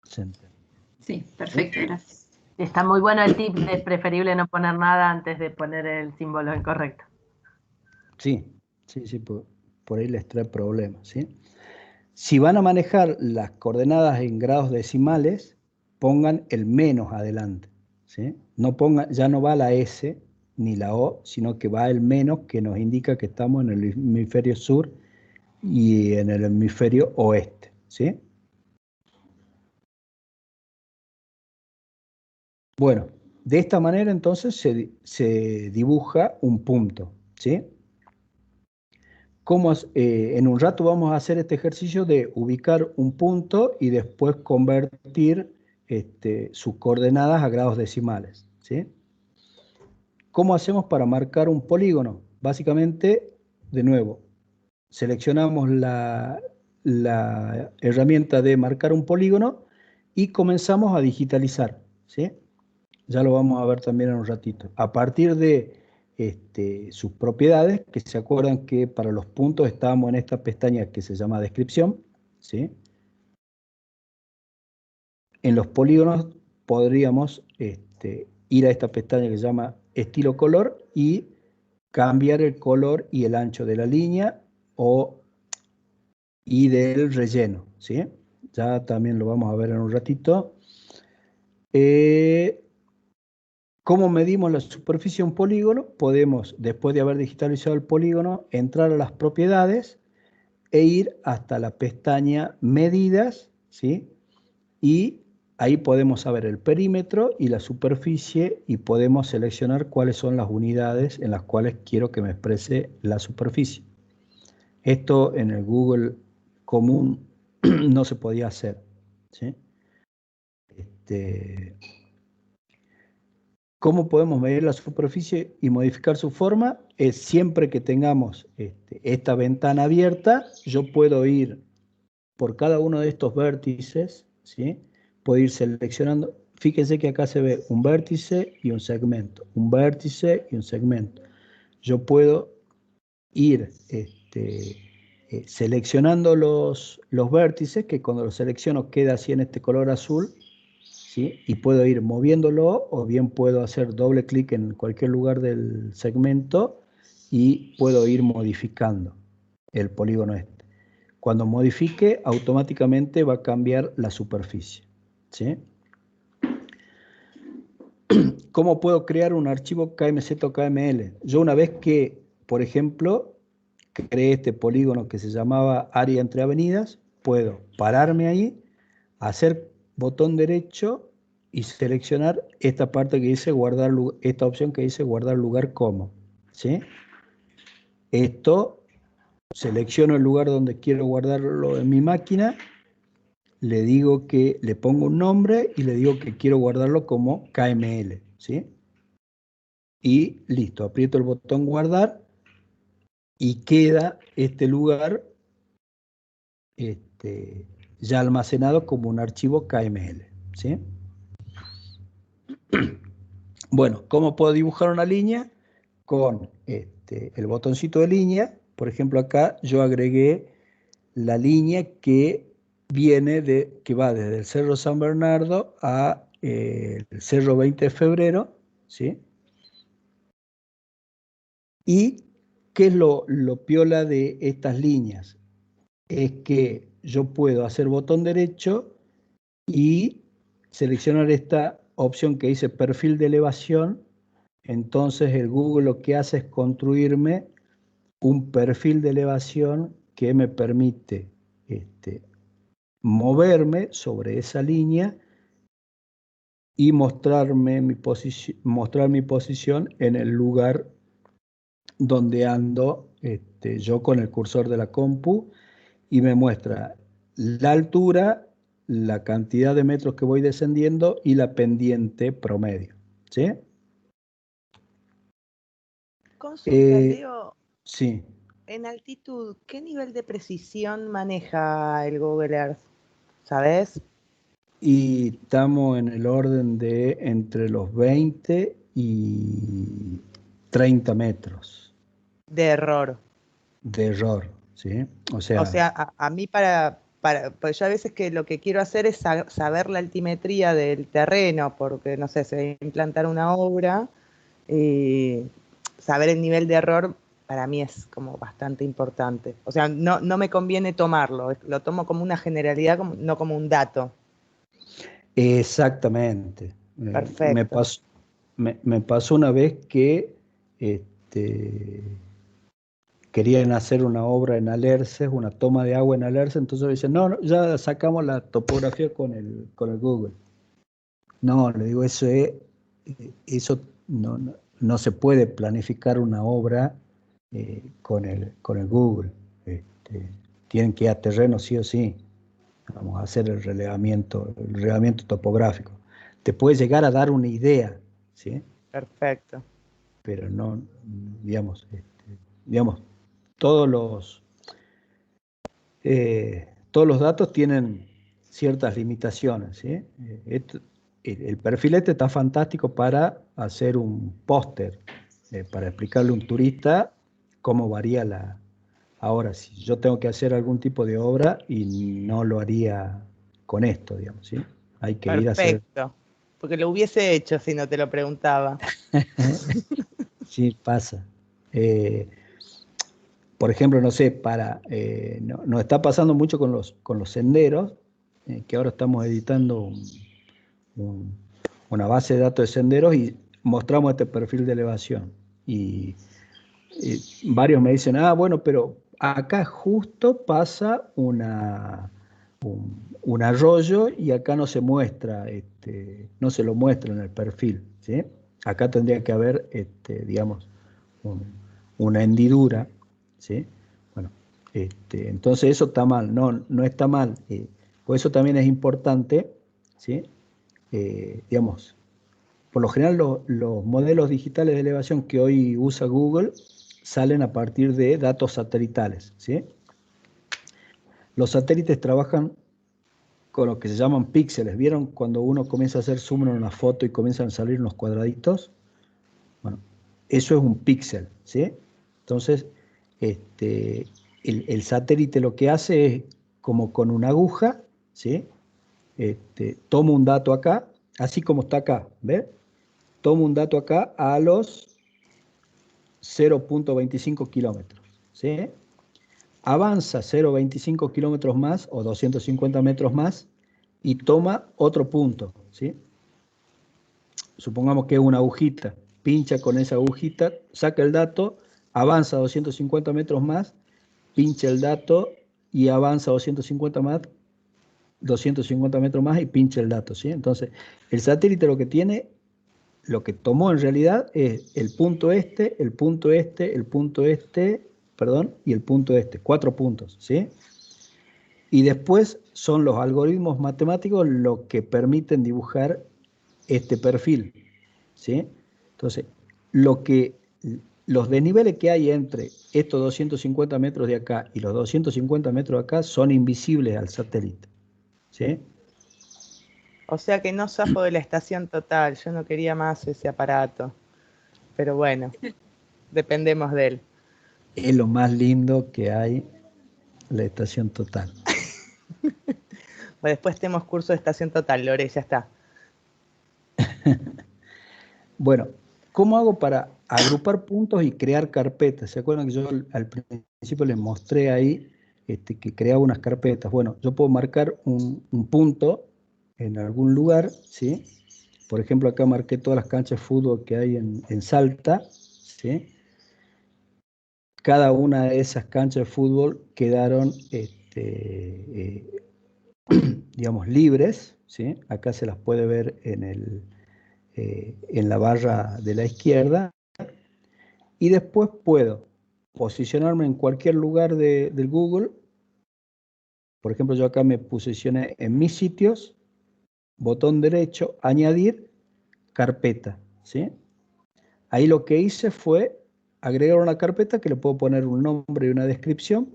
Se entendió.
Sí, perfecto, gracias.
Está muy bueno el tip de preferible no poner nada antes de poner el símbolo incorrecto.
Sí, por ahí les trae problemas, ¿sí? Si van a manejar las coordenadas en grados decimales, pongan el menos adelante, ¿sí? Ya no va la S ni la O, sino que va el menos, que nos indica que estamos en el hemisferio sur y en el hemisferio oeste, ¿sí? Bueno, de esta manera entonces se dibuja un punto, ¿sí? En un rato vamos a hacer este ejercicio de ubicar un punto y después convertir sus coordenadas a grados decimales, ¿sí? ¿Cómo hacemos para marcar un polígono? Básicamente, de nuevo, seleccionamos la herramienta de marcar un polígono y comenzamos a digitalizar, ¿sí? Ya lo vamos a ver también en un ratito. A partir de sus propiedades, que se acuerdan que para los puntos estábamos en esta pestaña que se llama descripción, ¿sí? En los polígonos podríamos ir a esta pestaña que se llama estilo color y cambiar el color y el ancho de la línea y del relleno, ¿sí? Ya también lo vamos a ver en un ratito. ¿Cómo medimos la superficie de un polígono? Podemos, después de haber digitalizado el polígono, entrar a las propiedades e ir hasta la pestaña medidas, ¿sí? Y ahí podemos saber el perímetro y la superficie y podemos seleccionar cuáles son las unidades en las cuales quiero que me exprese la superficie. Esto en el Google común no se podía hacer, ¿sí? ¿Cómo podemos medir la superficie y modificar su forma? Es siempre que tengamos esta ventana abierta, yo puedo ir por cada uno de estos vértices, ¿sí? Puedo ir seleccionando. Fíjense que acá se ve un vértice y un segmento, un vértice y un segmento. Yo puedo ir seleccionando los vértices, que cuando los selecciono queda así en este color azul, ¿sí? Y puedo ir moviéndolo, o bien puedo hacer doble clic en cualquier lugar del segmento y puedo ir modificando el polígono este. Cuando modifique, automáticamente va a cambiar la superficie, ¿sí? ¿Cómo puedo crear un archivo KMZ o KML? Yo una vez que, por ejemplo, creé este polígono que se llamaba área entre avenidas, puedo pararme ahí, hacer botón derecho y seleccionar esta parte que dice guardar, esta opción que dice guardar lugar como, ¿sí? Esto, selecciono el lugar donde quiero guardarlo en mi máquina, le digo que le pongo un nombre y le digo que quiero guardarlo como KML, ¿sí? Y listo, aprieto el botón guardar y queda este lugar ya almacenado como un archivo KML, ¿sí? Bueno, ¿cómo puedo dibujar una línea? Con el botoncito de línea. Por ejemplo, acá yo agregué la línea que que va desde el Cerro San Bernardo a el Cerro 20 de Febrero, ¿sí? ¿Y qué es lo piola de estas líneas? Es que yo puedo hacer botón derecho y seleccionar esta opción que dice perfil de elevación. Entonces el Google lo que hace es construirme un perfil de elevación que me permite moverme sobre esa línea y mostrar mi posición en el lugar donde ando yo con el cursor de la compu, y me muestra la altura, la cantidad de metros que voy descendiendo y la pendiente promedio, ¿sí?
Consulta, Leo,
Sí.
en altitud, ¿qué nivel de precisión maneja el Google Earth? ¿Sabes?
Y estamos en el orden de entre los 20 y 30 metros
De error.
de error, ¿sí? O
O
sea,
sea, a mí pues yo a veces que lo que quiero hacer es saber la altimetría del terreno, porque no sé, se va a implantar una obra y saber el nivel de error para mí es como bastante importante. O sea, no me conviene tomarlo, lo tomo como una generalidad, no como un dato.
exactamente.
Perfecto.
Me pasó una vez que querían hacer una obra en Alerces, una toma de agua en Alerces, entonces me dicen, no, ya sacamos la topografía con el Google. No, le digo, eso no se puede planificar una obra con el Google. Tienen que ir a terreno sí o sí. Vamos a hacer el relevamiento topográfico. Te puede llegar a dar una idea, ¿sí?
Perfecto.
Pero no, digamos, todos los datos tienen ciertas limitaciones, ¿sí? El perfil está fantástico para hacer un póster, para explicarle a un turista cómo varía la... Ahora, si yo tengo que hacer algún tipo de obra y no lo haría con esto, digamos, ¿sí? Hay que ir a hacer...
Perfecto. Porque lo hubiese hecho si no te lo preguntaba.
Sí, pasa. Por ejemplo, no sé, nos está pasando mucho con los senderos, que ahora estamos editando una base de datos de senderos y mostramos este perfil de elevación. Y varios me dicen, bueno, pero acá justo pasa una un arroyo y acá no se muestra, no se lo muestra en el perfil, ¿sí? Acá tendría que haber, digamos, una hendidura, ¿sí? Bueno, entonces eso está mal, no está mal. Por eso también es importante, ¿sí? Digamos, por lo general los modelos digitales de elevación que hoy usa Google salen a partir de datos satelitales, ¿sí? Los satélites trabajan con lo que se llaman píxeles. ¿Vieron cuando uno comienza a hacer zoom en una foto y comienzan a salir unos cuadraditos? Bueno, eso es un píxel, ¿sí? Entonces, el satélite lo que hace es, como con una aguja, ¿sí? Toma un dato acá, así como está acá, ¿ves? Toma un dato acá a los 0.25 kilómetros, ¿sí? Avanza 0.25 kilómetros más o 250 metros más y toma otro punto, ¿sí? Supongamos que es una agujita, pincha con esa agujita, saca el dato, avanza 250 metros más, pincha el dato y avanza 250 metros más y pincha el dato, ¿sí? Entonces, el satélite lo que tiene, lo que tomó en realidad es el punto el punto el punto perdón, y el punto 4 puntos, ¿sí? Y después son los algoritmos matemáticos los que permiten dibujar este perfil, ¿sí? Entonces, los desniveles que hay entre estos 250 metros de acá y los 250 metros de acá son invisibles al satélite, ¿sí?
O sea que no zafo de la estación total, yo no quería más ese aparato. Pero bueno, dependemos de él.
Es lo más lindo que hay, la estación total.
Pues después tenemos curso de estación total, Lore, ya está.
Bueno, ¿cómo hago para agrupar puntos y crear carpetas? ¿Se acuerdan que yo al principio les mostré ahí que creaba unas carpetas? Bueno, yo puedo marcar un punto en algún lugar, ¿sí? Por ejemplo, acá marqué todas las canchas de fútbol que hay en Salta, ¿sí? Cada una de esas canchas de fútbol quedaron, digamos, libres, ¿sí? Acá se las puede ver en la barra de la izquierda. Y después puedo posicionarme en cualquier lugar del Google. Por ejemplo, yo acá me posicioné en mis sitios, botón derecho, añadir, carpeta, ¿sí? Ahí lo que hice fue agregar una carpeta que le puedo poner un nombre y una descripción,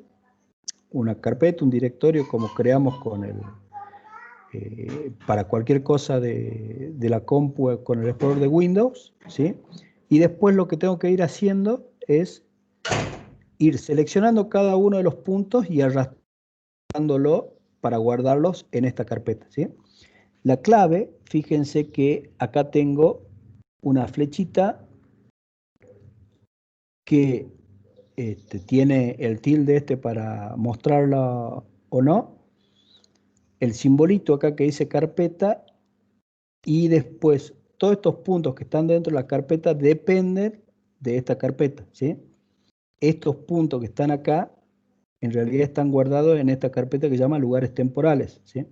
una carpeta, un directorio como creamos para cualquier cosa de la compu con el explorador de Windows, ¿sí? Y después lo que tengo que ir haciendo es ir seleccionando cada uno de los puntos y arrastrándolo para guardarlos en esta carpeta, ¿sí? La clave, fíjense que acá tengo una flechita que tiene el tilde para mostrarla o no, el simbolito acá que dice carpeta, y después todos estos puntos que están dentro de la carpeta dependen de esta carpeta, ¿sí? Estos puntos que están acá en realidad están guardados en esta carpeta que se llama lugares temporales, ¿sí?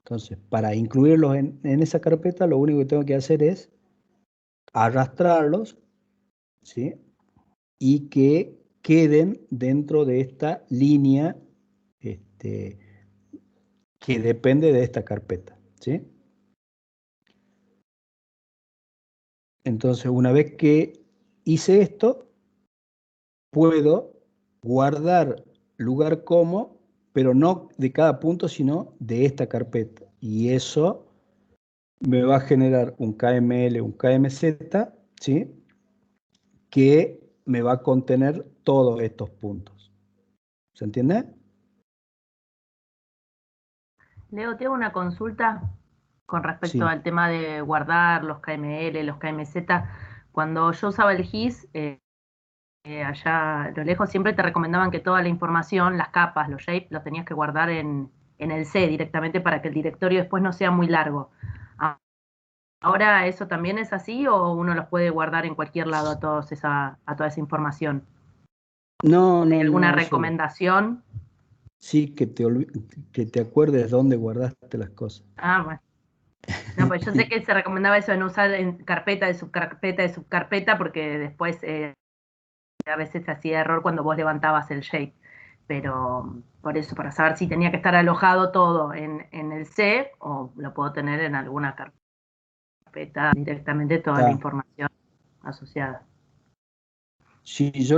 Entonces, para incluirlos en esa carpeta, lo único que tengo que hacer es arrastrarlos, ¿sí? Y que queden dentro de esta línea que depende de esta carpeta, ¿sí? Entonces, una vez que hice esto, puedo guardar lugar como, pero no de cada punto, sino de esta carpeta. Y eso me va a generar un KML, un KMZ, ¿sí? Que me va a contener todos estos puntos. ¿Se entiende?
Leo, tengo una consulta con respecto
Sí.
al tema de guardar los KML, los KMZ. Cuando yo usaba el GIS, allá a lo lejos siempre te recomendaban que toda la información, las capas, los shapes, los tenías que guardar en el C directamente para que el directorio después no sea muy largo. ¿Ahora eso también es así o uno los puede guardar en cualquier lado a toda esa información?
No,
¿Hay alguna
eso.
recomendación?
Sí, que te acuerdes dónde guardaste las cosas.
Ah, bueno. No, pues yo sé que se recomendaba eso de no usar en carpeta de subcarpeta, porque después a veces hacía error cuando vos levantabas el shape. Pero por eso, para saber si tenía que estar alojado todo en el C o lo puedo tener en alguna carpeta directamente toda la información asociada.
Sí, yo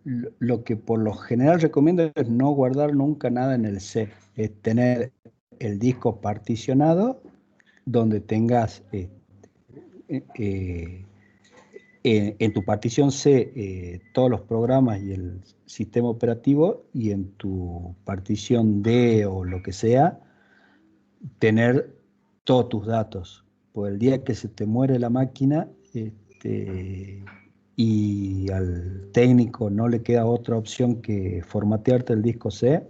lo que por lo general recomiendo es no guardar nunca nada en el C, es tener el disco particionado donde tengas en tu partición C todos los programas y el sistema operativo, y en tu partición D o lo que sea, tener todos tus datos. Por el día que se te muere la máquina y al técnico no le queda otra opción que formatearte el disco C,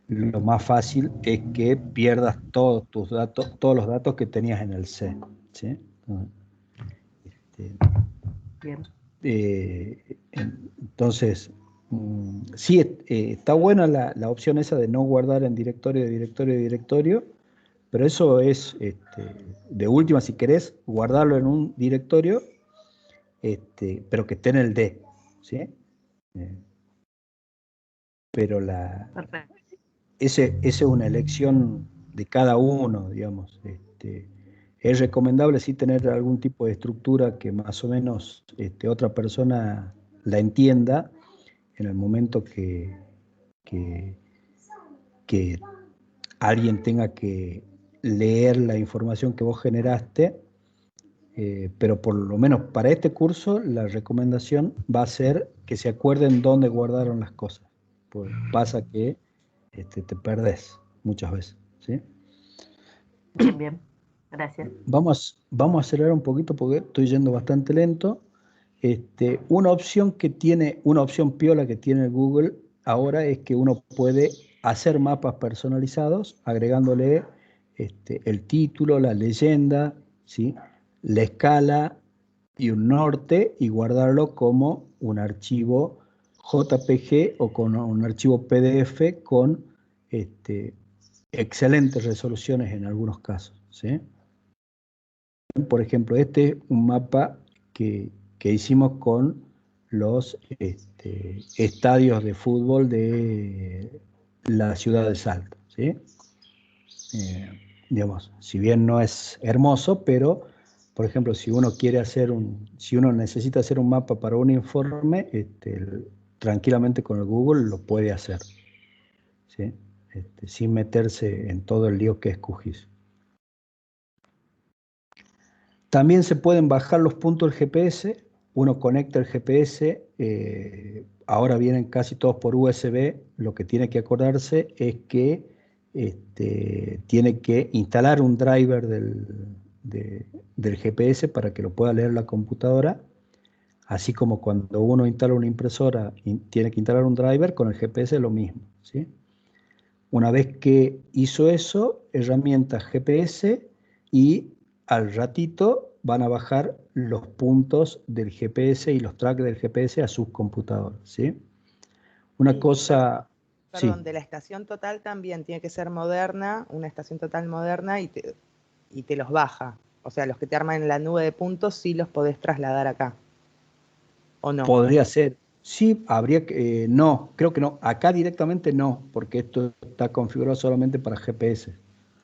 lo más fácil es que pierdas todos tus datos, todos los datos que tenías en el C. ¿Sí?
Bien.
Entonces, sí, está buena la opción esa de no guardar en directorio, pero eso es, de última, si querés guardarlo en un directorio, pero que esté en el D, ¿sí? Pero
Perfecto.
esa es una elección de cada uno, digamos. Es recomendable sí tener algún tipo de estructura que más o menos otra persona la entienda en el momento que, que alguien tenga que leer la información que vos generaste, pero por lo menos para este curso la recomendación va a ser que se acuerden dónde guardaron las cosas, pues pasa que te perdés muchas veces, ¿sí?
Bien, bien. Gracias.
Vamos a acelerar un poquito porque estoy yendo bastante lento. Una opción piola que tiene Google ahora es que uno puede hacer mapas personalizados agregándole el título, la leyenda, ¿sí? La escala y un norte, y guardarlo como un archivo JPG o con un archivo PDF con excelentes resoluciones en algunos casos, ¿sí? Por ejemplo, este es un mapa que hicimos con los estadios de fútbol de la ciudad de Salta, ¿sí? Digamos, si bien no es hermoso, pero, por ejemplo, si uno necesita hacer un mapa para un informe, tranquilamente con el Google lo puede hacer, ¿sí? Sin meterse en todo el lío que es QGIS. También se pueden bajar los puntos del GPS. Uno conecta el GPS, ahora vienen casi todos por USB. Lo que tiene que acordarse es que tiene que instalar un driver del GPS para que lo pueda leer la computadora. Así como cuando uno instala una impresora, tiene que instalar un driver, con el GPS es lo mismo, ¿sí? Una vez que hizo eso, herramienta GPS, y al ratito van a bajar los puntos del GPS y los tracks del GPS a sus computadores, ¿sí? Una cosa...
Perdón,
Sí.
de la estación total también tiene que ser moderna, una estación total moderna, y te los baja. O sea, los que te arman en la nube de puntos sí los podés trasladar acá. ¿O no?
Podría ser. Sí, habría que... no, creo que no. Acá directamente no, porque esto está configurado solamente para GPS.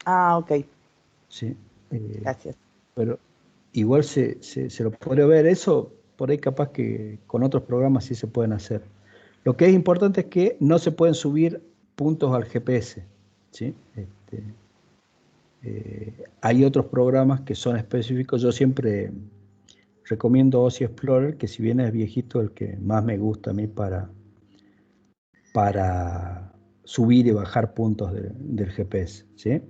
Ah, ok.
Sí.
Gracias.
Pero igual se lo podría ver. Eso por ahí capaz que con otros programas sí se pueden hacer. Lo que es importante es que no se pueden subir puntos al GPS, ¿sí? Hay otros programas que son específicos. Yo siempre recomiendo OSI Explorer, que si bien es viejito, el que más me gusta a mí para subir y bajar puntos del GPS, ¿sí?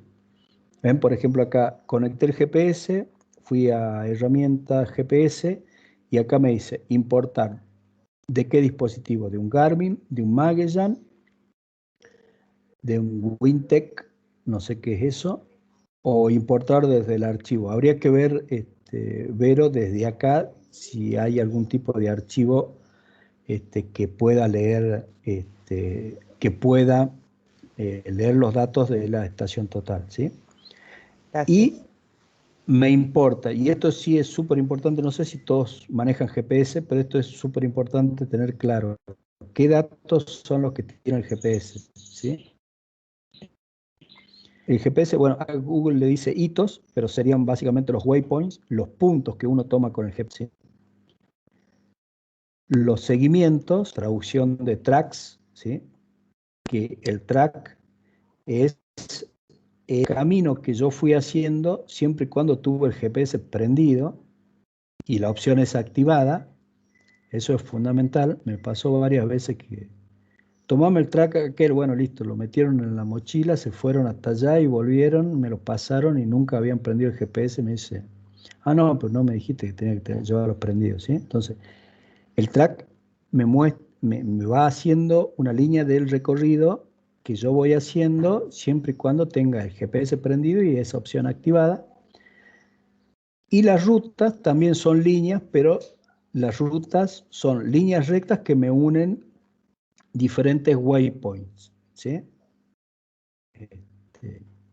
Ven, por ejemplo, acá conecté el GPS, fui a herramienta GPS, y acá me dice importar de qué dispositivo, de un Garmin, de un Magellan, de un Wintec, no sé qué es eso, o importar desde el archivo. Habría que ver, Vero, desde acá, si hay algún tipo de archivo que pueda leer, que pueda leer los datos de la estación total, ¿sí?
Gracias.
Y me importa, y esto sí es súper importante, no sé si todos manejan GPS, pero esto es súper importante tener claro, qué datos son los que tiene el GPS, ¿sí? El GPS, bueno, a Google le dice hitos, pero serían básicamente los waypoints, los puntos que uno toma con el GPS. Los seguimientos, traducción de tracks, ¿sí? Que el track es el camino que yo fui haciendo siempre y cuando tuve el GPS prendido y la opción es activada. Eso es fundamental. Me pasó varias veces que tomame el track aquel, bueno, listo, lo metieron en la mochila, se fueron hasta allá y volvieron, me lo pasaron y nunca habían prendido el GPS. Me dice, ah, no, pero no me dijiste que tenía que llevarlo prendido, ¿sí? Entonces, el track me va haciendo una línea del recorrido que yo voy haciendo siempre y cuando tenga el GPS prendido y esa opción activada. Y las rutas también son líneas, pero las rutas son líneas rectas que me unen diferentes waypoints, ¿sí?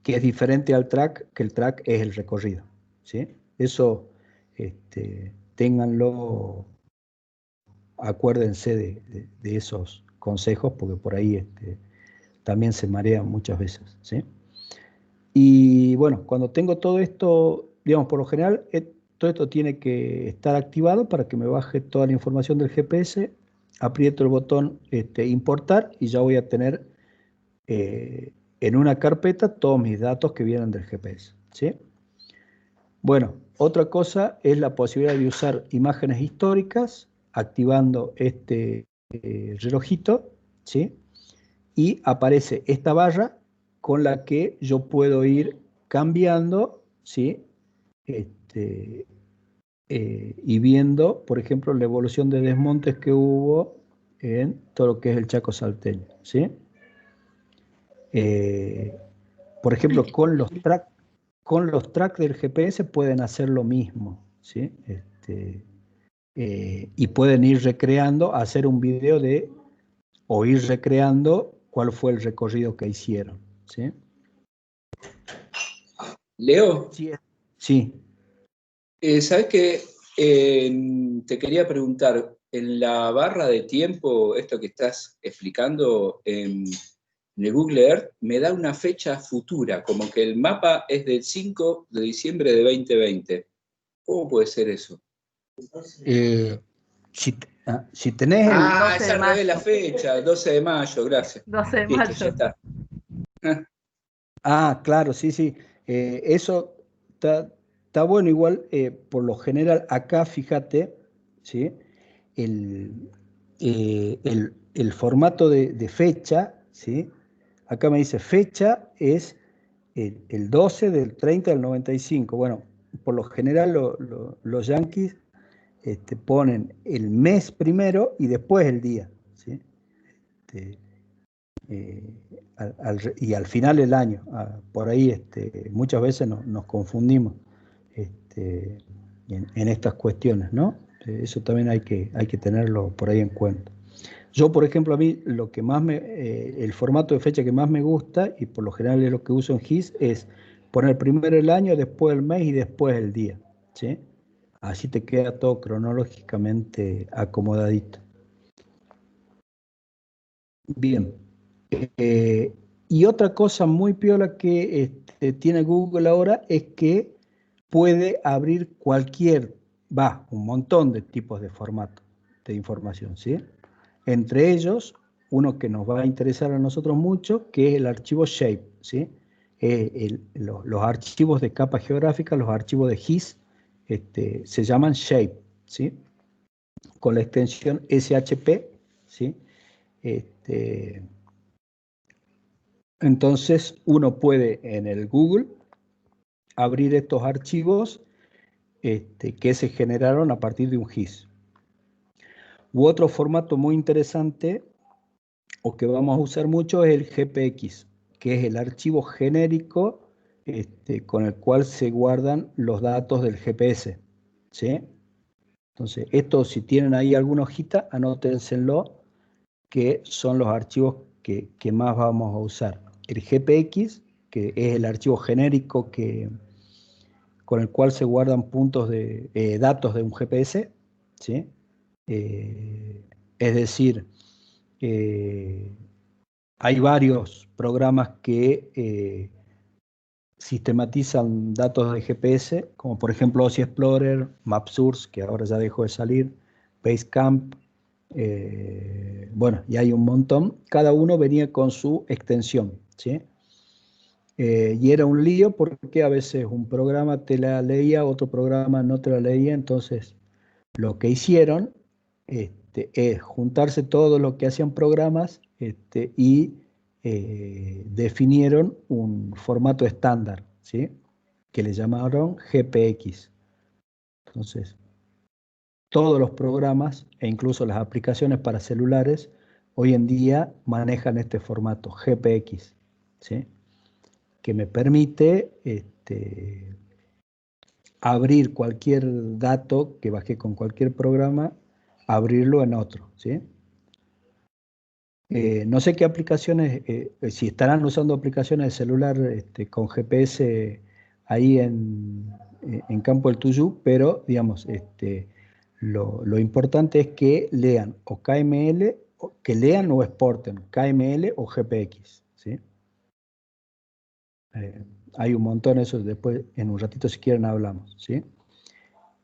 Que es diferente al track, que el track es el recorrido, ¿sí? Eso, ténganlo, acuérdense de esos consejos, porque por ahí también se marean muchas veces, ¿sí? Y bueno, cuando tengo todo esto, digamos, por lo general, todo esto tiene que estar activado para que me baje toda la información del GPS, aprieto el botón importar y ya voy a tener en una carpeta todos mis datos que vienen del GPS, ¿sí? Bueno, otra cosa es la posibilidad de usar imágenes históricas activando este relojito, ¿sí? Y aparece esta barra con la que yo puedo ir cambiando, ¿sí? Y viendo, por ejemplo, la evolución de desmontes que hubo en todo lo que es el Chaco salteño, ¿sí? Por ejemplo, con los tracks del GPS pueden hacer lo mismo, ¿sí? Y pueden ir recreando, hacer un video o ir recreando cuál fue el recorrido que hicieron, ¿sí?
Leo,
Sí.
¿sabes qué? Te quería preguntar, en la barra de tiempo, esto que estás explicando en el Google Earth, me da una fecha futura, como que el mapa es del 5 de diciembre de 2020. ¿Cómo puede ser eso?
Si tenés el...
Ah, es al revés la fecha, 12 de mayo, gracias.
12 de
Listo,
mayo.
ya está.
Ah, claro, sí, sí. Eso está bueno igual, por lo general acá, fíjate, ¿sí? El formato de fecha, ¿sí? Acá me dice fecha es el 12 del 30 del 95. Bueno, por lo general los yanquis ponen el mes primero y después el día, ¿sí? Y al final el año. Por ahí muchas veces nos confundimos en estas cuestiones, ¿no? Eso también hay que tenerlo por ahí en cuenta. Yo, por ejemplo, a mí lo que más el formato de fecha que más me gusta, y por lo general es lo que uso en GIS, es poner primero el año, después el mes y después el día, ¿sí? Así te queda todo cronológicamente acomodadito. Bien. Y otra cosa muy piola que tiene Google ahora es que puede abrir un montón de tipos de formato de información, ¿sí? Entre ellos, uno que nos va a interesar a nosotros mucho, que es el archivo Shape, ¿sí? Los archivos de capa geográfica, los archivos de GIS, se llaman Shape, ¿sí? Con la extensión SHP, ¿sí? Entonces, uno puede en el Google abrir estos archivos que se generaron a partir de un GIS. U otro formato muy interesante, o que vamos a usar mucho, es el GPX, que es el archivo genérico con el cual se guardan los datos del GPS, ¿sí? Entonces, esto, si tienen ahí alguna hojita, anótenselo, que son los archivos que más vamos a usar. el GPX, que es el archivo genérico con el cual se guardan puntos de datos de un GPS, ¿sí? Es decir, hay varios programas que sistematizan datos de GPS, como por ejemplo OSI Explorer, MapSource, que ahora ya dejó de salir, Basecamp, bueno, y hay un montón. Cada uno venía con su extensión, ¿sí? Y era un lío porque a veces un programa te la leía, otro programa no te la leía, entonces lo que hicieron es juntarse todo lo que hacían programas y definieron un formato estándar, ¿sí? Que le llamaron GPX. Entonces, todos los programas e incluso las aplicaciones para celulares hoy en día manejan este formato GPX, ¿sí? Que me permite abrir cualquier dato que bajé con cualquier programa, abrirlo en otro, ¿sí? No sé qué aplicaciones, si estarán usando aplicaciones de celular con GPS ahí en Campo del Tuyú, pero digamos, lo importante es que lean o KML, que lean o exporten KML o GPX, ¿sí? Hay un montón, eso después en un ratito si quieren hablamos, ¿sí?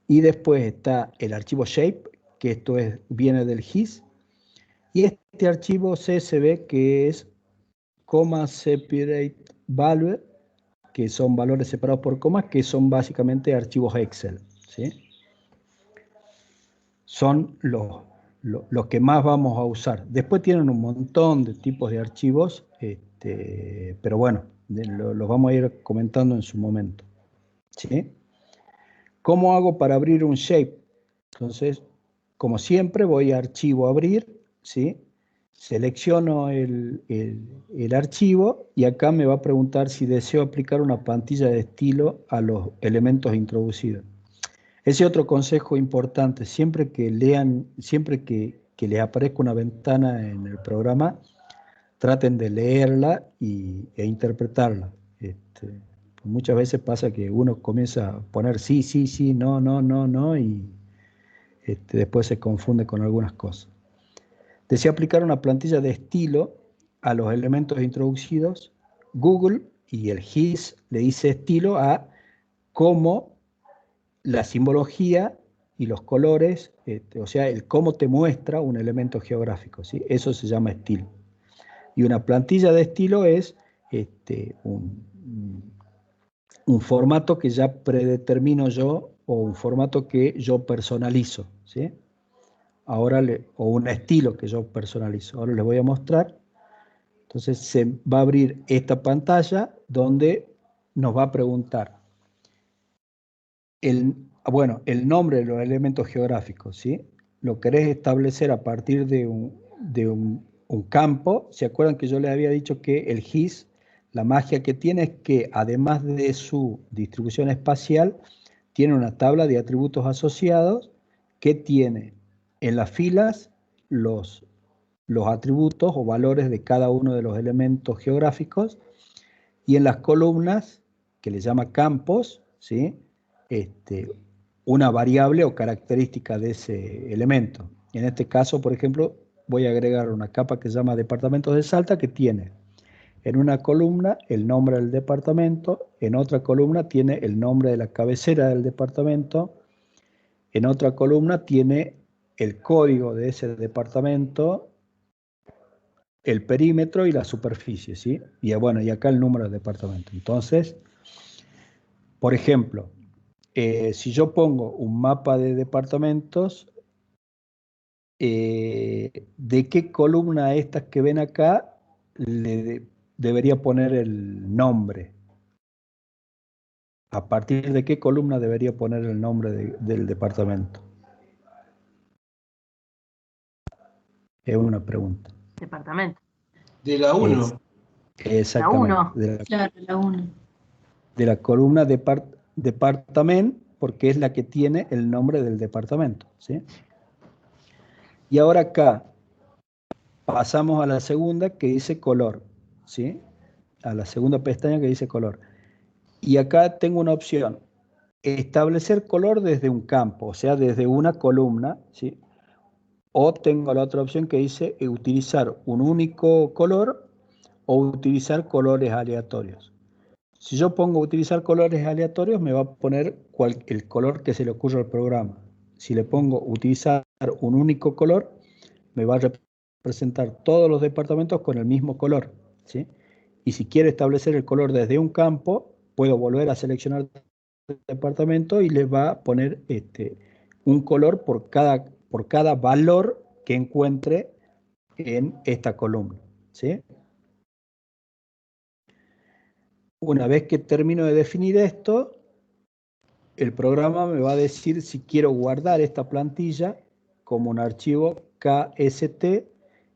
Y después está el archivo shape, que esto viene del GIS, y este archivo CSV que es comma separate value, que son valores separados por comas, que son básicamente archivos Excel, ¿sí? Son los que más vamos a usar. Después tienen un montón de tipos de archivos, pero bueno, los vamos a ir comentando en su momento, ¿sí? ¿Cómo hago para abrir un shape? Entonces, como siempre, voy a archivo abrir, ¿sí? Selecciono el archivo y acá me va a preguntar si deseo aplicar una plantilla de estilo a los elementos introducidos. Ese otro consejo importante, siempre que lean, siempre que les aparezca una ventana en el programa, traten de leerla e interpretarla. Muchas veces pasa que uno comienza a poner sí, sí, sí, no, no, no, no, y después se confunde con algunas cosas. Desea aplicar una plantilla de estilo a los elementos introducidos. Google y el GIS le dice estilo a cómo la simbología y los colores, o sea, el cómo te muestra un elemento geográfico, ¿sí? Eso se llama estilo. Y una plantilla de estilo es un formato que ya predetermino yo o un formato que yo personalizo, ¿sí? O un estilo que yo personalizo. Ahora les voy a mostrar. Entonces se va a abrir esta pantalla donde nos va a preguntar el nombre de los elementos geográficos, ¿sí? Lo querés establecer a partir de un campo. ¿Se acuerdan que yo les había dicho que el GIS, la magia que tiene es que además de su distribución espacial, tiene una tabla de atributos asociados que tiene en las filas los atributos o valores de cada uno de los elementos geográficos y en las columnas, que le llama campos, ¿sí? Una variable o característica de ese elemento. En este caso, por ejemplo, voy a agregar una capa que se llama Departamentos de Salta, que tiene en una columna el nombre del departamento, en otra columna tiene el nombre de la cabecera del departamento, en otra columna tiene el código de ese departamento, el perímetro y la superficie, ¿sí? Y bueno, y acá el número del departamento. Entonces, por ejemplo, si yo pongo un mapa de departamentos, ¿de qué columna estas que ven acá le debería poner el nombre? ¿A partir de qué columna debería poner el nombre del departamento? Es una pregunta.
Departamento.
De la 1.
Exactamente.
La 1.
Claro, la 1.
De la columna departament, porque es la que tiene el nombre del departamento, ¿sí? Y ahora acá pasamos a la segunda que dice color, ¿sí? a la segunda pestaña que dice color. Y acá tengo una opción, establecer color desde un campo, o sea, desde una columna, ¿sí? O tengo la otra opción que dice utilizar un único color o utilizar colores aleatorios. Si yo pongo utilizar colores aleatorios, me va a poner el color que se le ocurra al programa. Si le pongo utilizar un único color, me va a representar todos los departamentos con el mismo color, ¿sí? Y si quiero establecer el color desde un campo, puedo volver a seleccionar el departamento y le va a poner un color por cada valor que encuentre en esta columna, ¿sí? Una vez que termino de definir esto, el programa me va a decir si quiero guardar esta plantilla como un archivo KST,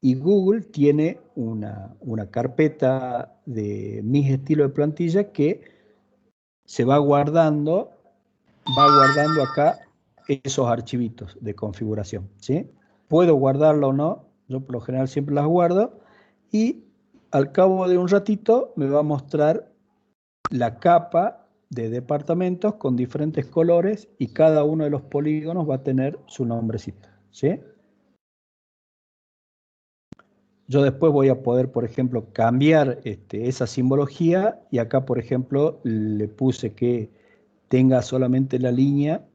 y Google tiene una carpeta de mis estilos de plantilla que se va guardando acá esos archivitos de configuración, ¿sí? Puedo guardarlo o no, yo por lo general siempre las guardo, y al cabo de un ratito me va a mostrar la capa de departamentos con diferentes colores y cada uno de los polígonos va a tener su nombrecito, ¿sí? Yo después voy a poder, por ejemplo, cambiar esa simbología, y acá, por ejemplo, le puse que tenga solamente la línea,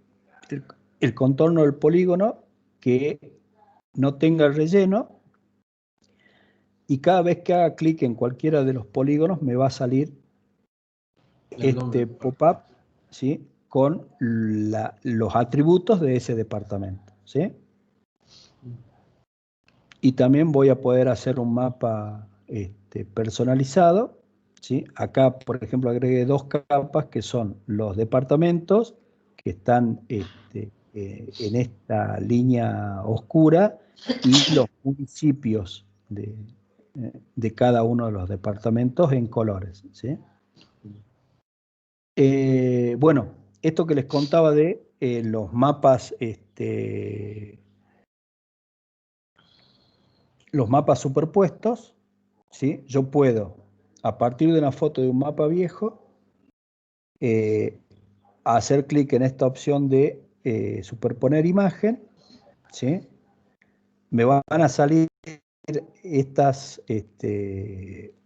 el contorno del polígono, que no tenga el relleno, y cada vez que haga clic en cualquiera de los polígonos me va a salir este pop-up, ¿sí? Con los atributos de ese departamento, ¿sí? Y también voy a poder hacer un mapa personalizado, ¿sí? Acá, por ejemplo, agregué 2 capas que son los departamentos que están en esta línea oscura, y los municipios de cada uno de los departamentos en colores, ¿sí? Bueno, esto que les contaba de los mapas, superpuestos, ¿sí? Yo puedo, a partir de una foto de un mapa viejo, hacer clic en esta opción de superponer imagen, ¿sí? Me van a salir estas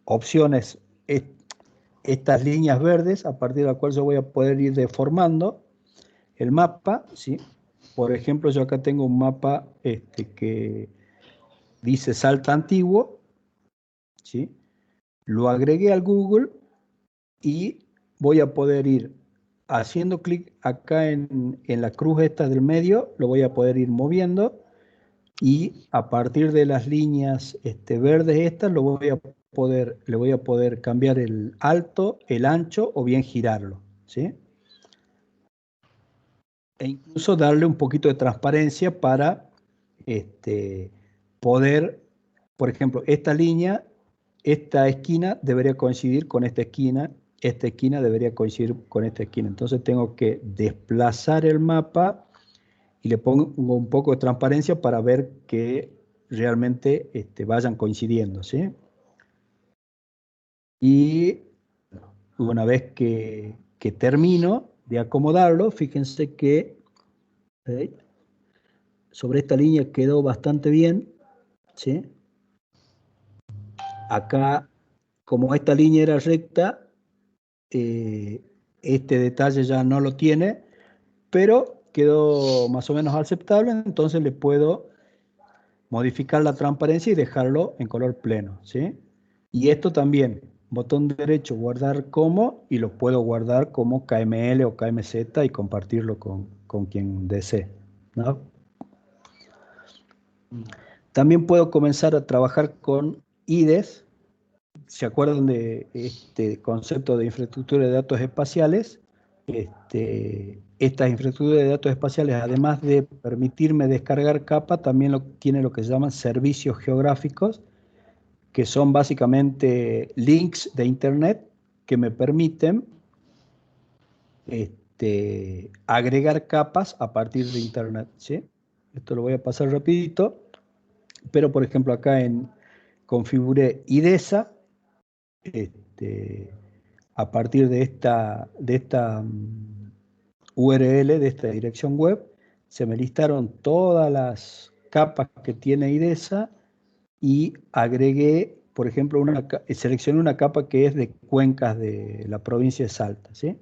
opciones, estas líneas verdes, a partir de la cual yo voy a poder ir deformando el mapa, ¿sí? Por ejemplo, yo acá tengo un mapa que dice Salta Antiguo, ¿sí? Lo agregué al Google y voy a poder ir haciendo clic acá en la cruz esta del medio, lo voy a poder ir moviendo, y a partir de las líneas verdes estas le voy a poder cambiar el alto, el ancho, o bien girarlo, ¿sí? E incluso darle un poquito de transparencia para poder, por ejemplo, esta línea, esta esquina debería coincidir con esta esquina debería coincidir con esta esquina. Entonces tengo que desplazar el mapa y le pongo un poco de transparencia para ver que realmente vayan coincidiendo, ¿sí? Y una vez que termino de acomodarlo, fíjense que sobre esta línea quedó bastante bien, ¿sí? Acá, como esta línea era recta, este detalle ya no lo tiene, pero quedó más o menos aceptable, entonces le puedo modificar la transparencia y dejarlo en color pleno, ¿sí? Y esto también, botón derecho, guardar como, y lo puedo guardar como KML o KMZ y compartirlo con quien desee, ¿no? También puedo comenzar a trabajar con IDEs. ¿Se acuerdan de este concepto de infraestructura de datos espaciales? Estas infraestructuras de datos espaciales, además de permitirme descargar capas, también tiene lo que se llaman servicios geográficos, que son básicamente links de Internet que me permiten agregar capas a partir de Internet, ¿sí? Esto lo voy a pasar rapidito, pero por ejemplo acá configuré IDESA, a partir de esta URL, de esta dirección web, se me listaron todas las capas que tiene IDESA y agregué, por ejemplo, seleccioné una capa que es de cuencas de la provincia de Salta, ¿sí?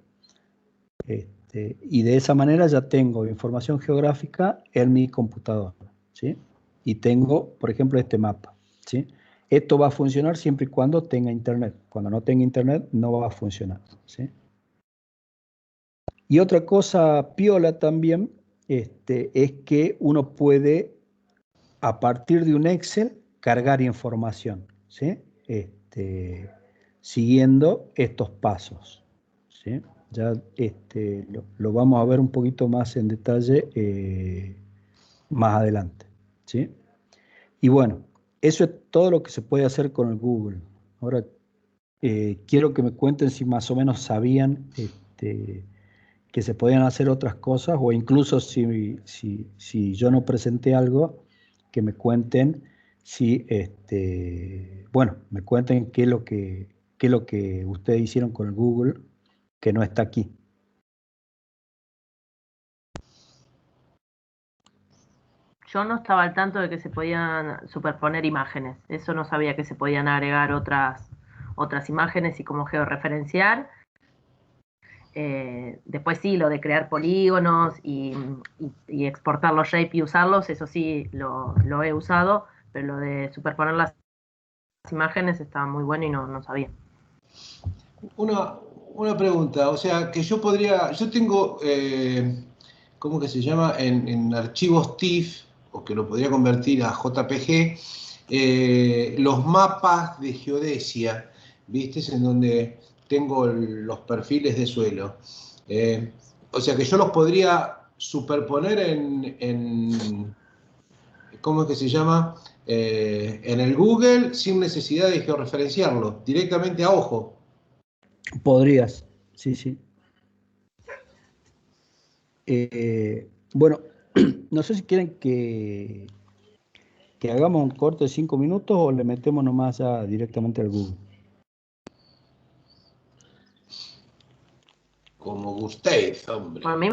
Y de esa manera ya tengo información geográfica en mi computadora, ¿sí? Y tengo, por ejemplo, este mapa, ¿sí? Esto va a funcionar siempre y cuando tenga internet. Cuando no tenga internet, no va a funcionar, ¿sí? Y otra cosa piola también es que uno puede, a partir de un Excel, cargar información, ¿sí? Siguiendo estos pasos, ¿sí? Ya lo vamos a ver un poquito más en detalle más adelante, ¿sí? Y bueno, eso es todo lo que se puede hacer con el Google. Ahora, quiero que me cuenten si más o menos sabían que se podían hacer otras cosas, o incluso si yo no presenté algo, que me cuenten si, bueno, me cuenten qué es lo que ustedes hicieron con el Google que no está aquí.
Yo no estaba al tanto de que se podían superponer imágenes. Eso no sabía, que se podían agregar otras imágenes y como georreferenciar. Después sí, lo de crear polígonos y exportar los shape y usarlos, eso sí lo he usado, pero lo de superponer las imágenes estaba muy bueno y no sabía.
Una pregunta, o sea, que yo tengo, ¿cómo que se llama? En archivos TIFF, o que lo podría convertir a JPG, los mapas de geodesia, ¿viste? En donde tengo los perfiles de suelo. O sea, que yo los podría superponer ¿cómo es que se llama? En el Google sin necesidad de georreferenciarlo, directamente a ojo.
Podrías, sí, sí. Bueno, no sé si quieren que hagamos un corte de 5 minutos o le metemos nomás ya directamente al Google.
Como gustéis, hombre.
Por mí